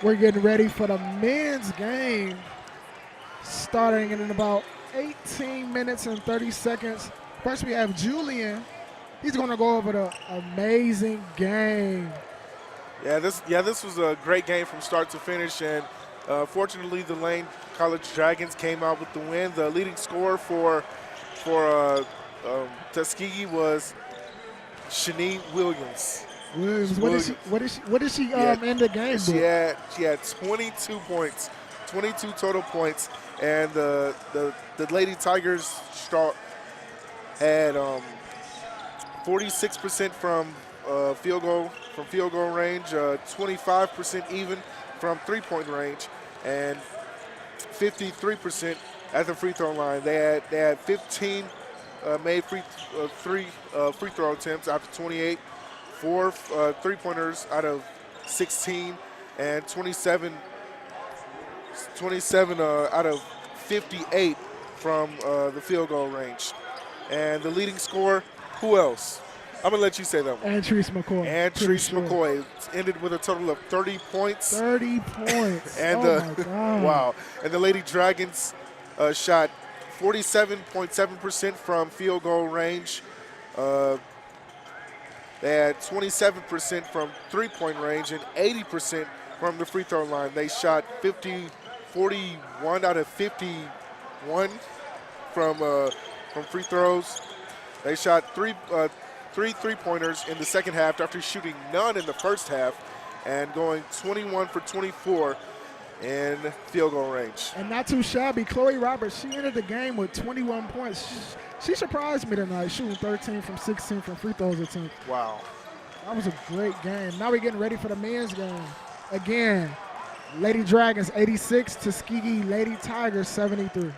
We're getting ready for the men's game, starting in about 18 minutes and 30 seconds. First, we have Julien. He's going to go over the amazing game. Yeah, this was a great game from start to finish, and fortunately, the Lane College Dragons came out with the win. The leading scorer for Tuskegee was Shani Williams. What did she end the game with? She had 22 points, 22 total points, and the Lady Tigers had 46% from field goal range, 25% even from three-point range, and 53% at the free throw line. They had 15 made free throw attempts out of 28, 4 three-pointers out of 16, and 27 out of 58 from the field goal range. And the leading scorer, who else? I'm going to let you say that one. Antrese McCoy. Antrese McCoy ended with a total of 30 points. 30 points. And my God. Wow. And the Lady Dragons shot 47.7% from field goal range. They had 27% from three-point range and 80% from the free throw line. They shot 41 out of 51 from free throws. They shot three three-pointers in the second half after shooting none in the first half and going 21 for 24 in field goal range. And not too shabby, Chloe Roberts, she ended the game with 21 points. She surprised me tonight, shooting 13 from 16 from free throws attempts. Wow. That was a great game. Now we're getting ready for the men's game. Again, Lady Dragons 86, Tuskegee Lady Tigers 73.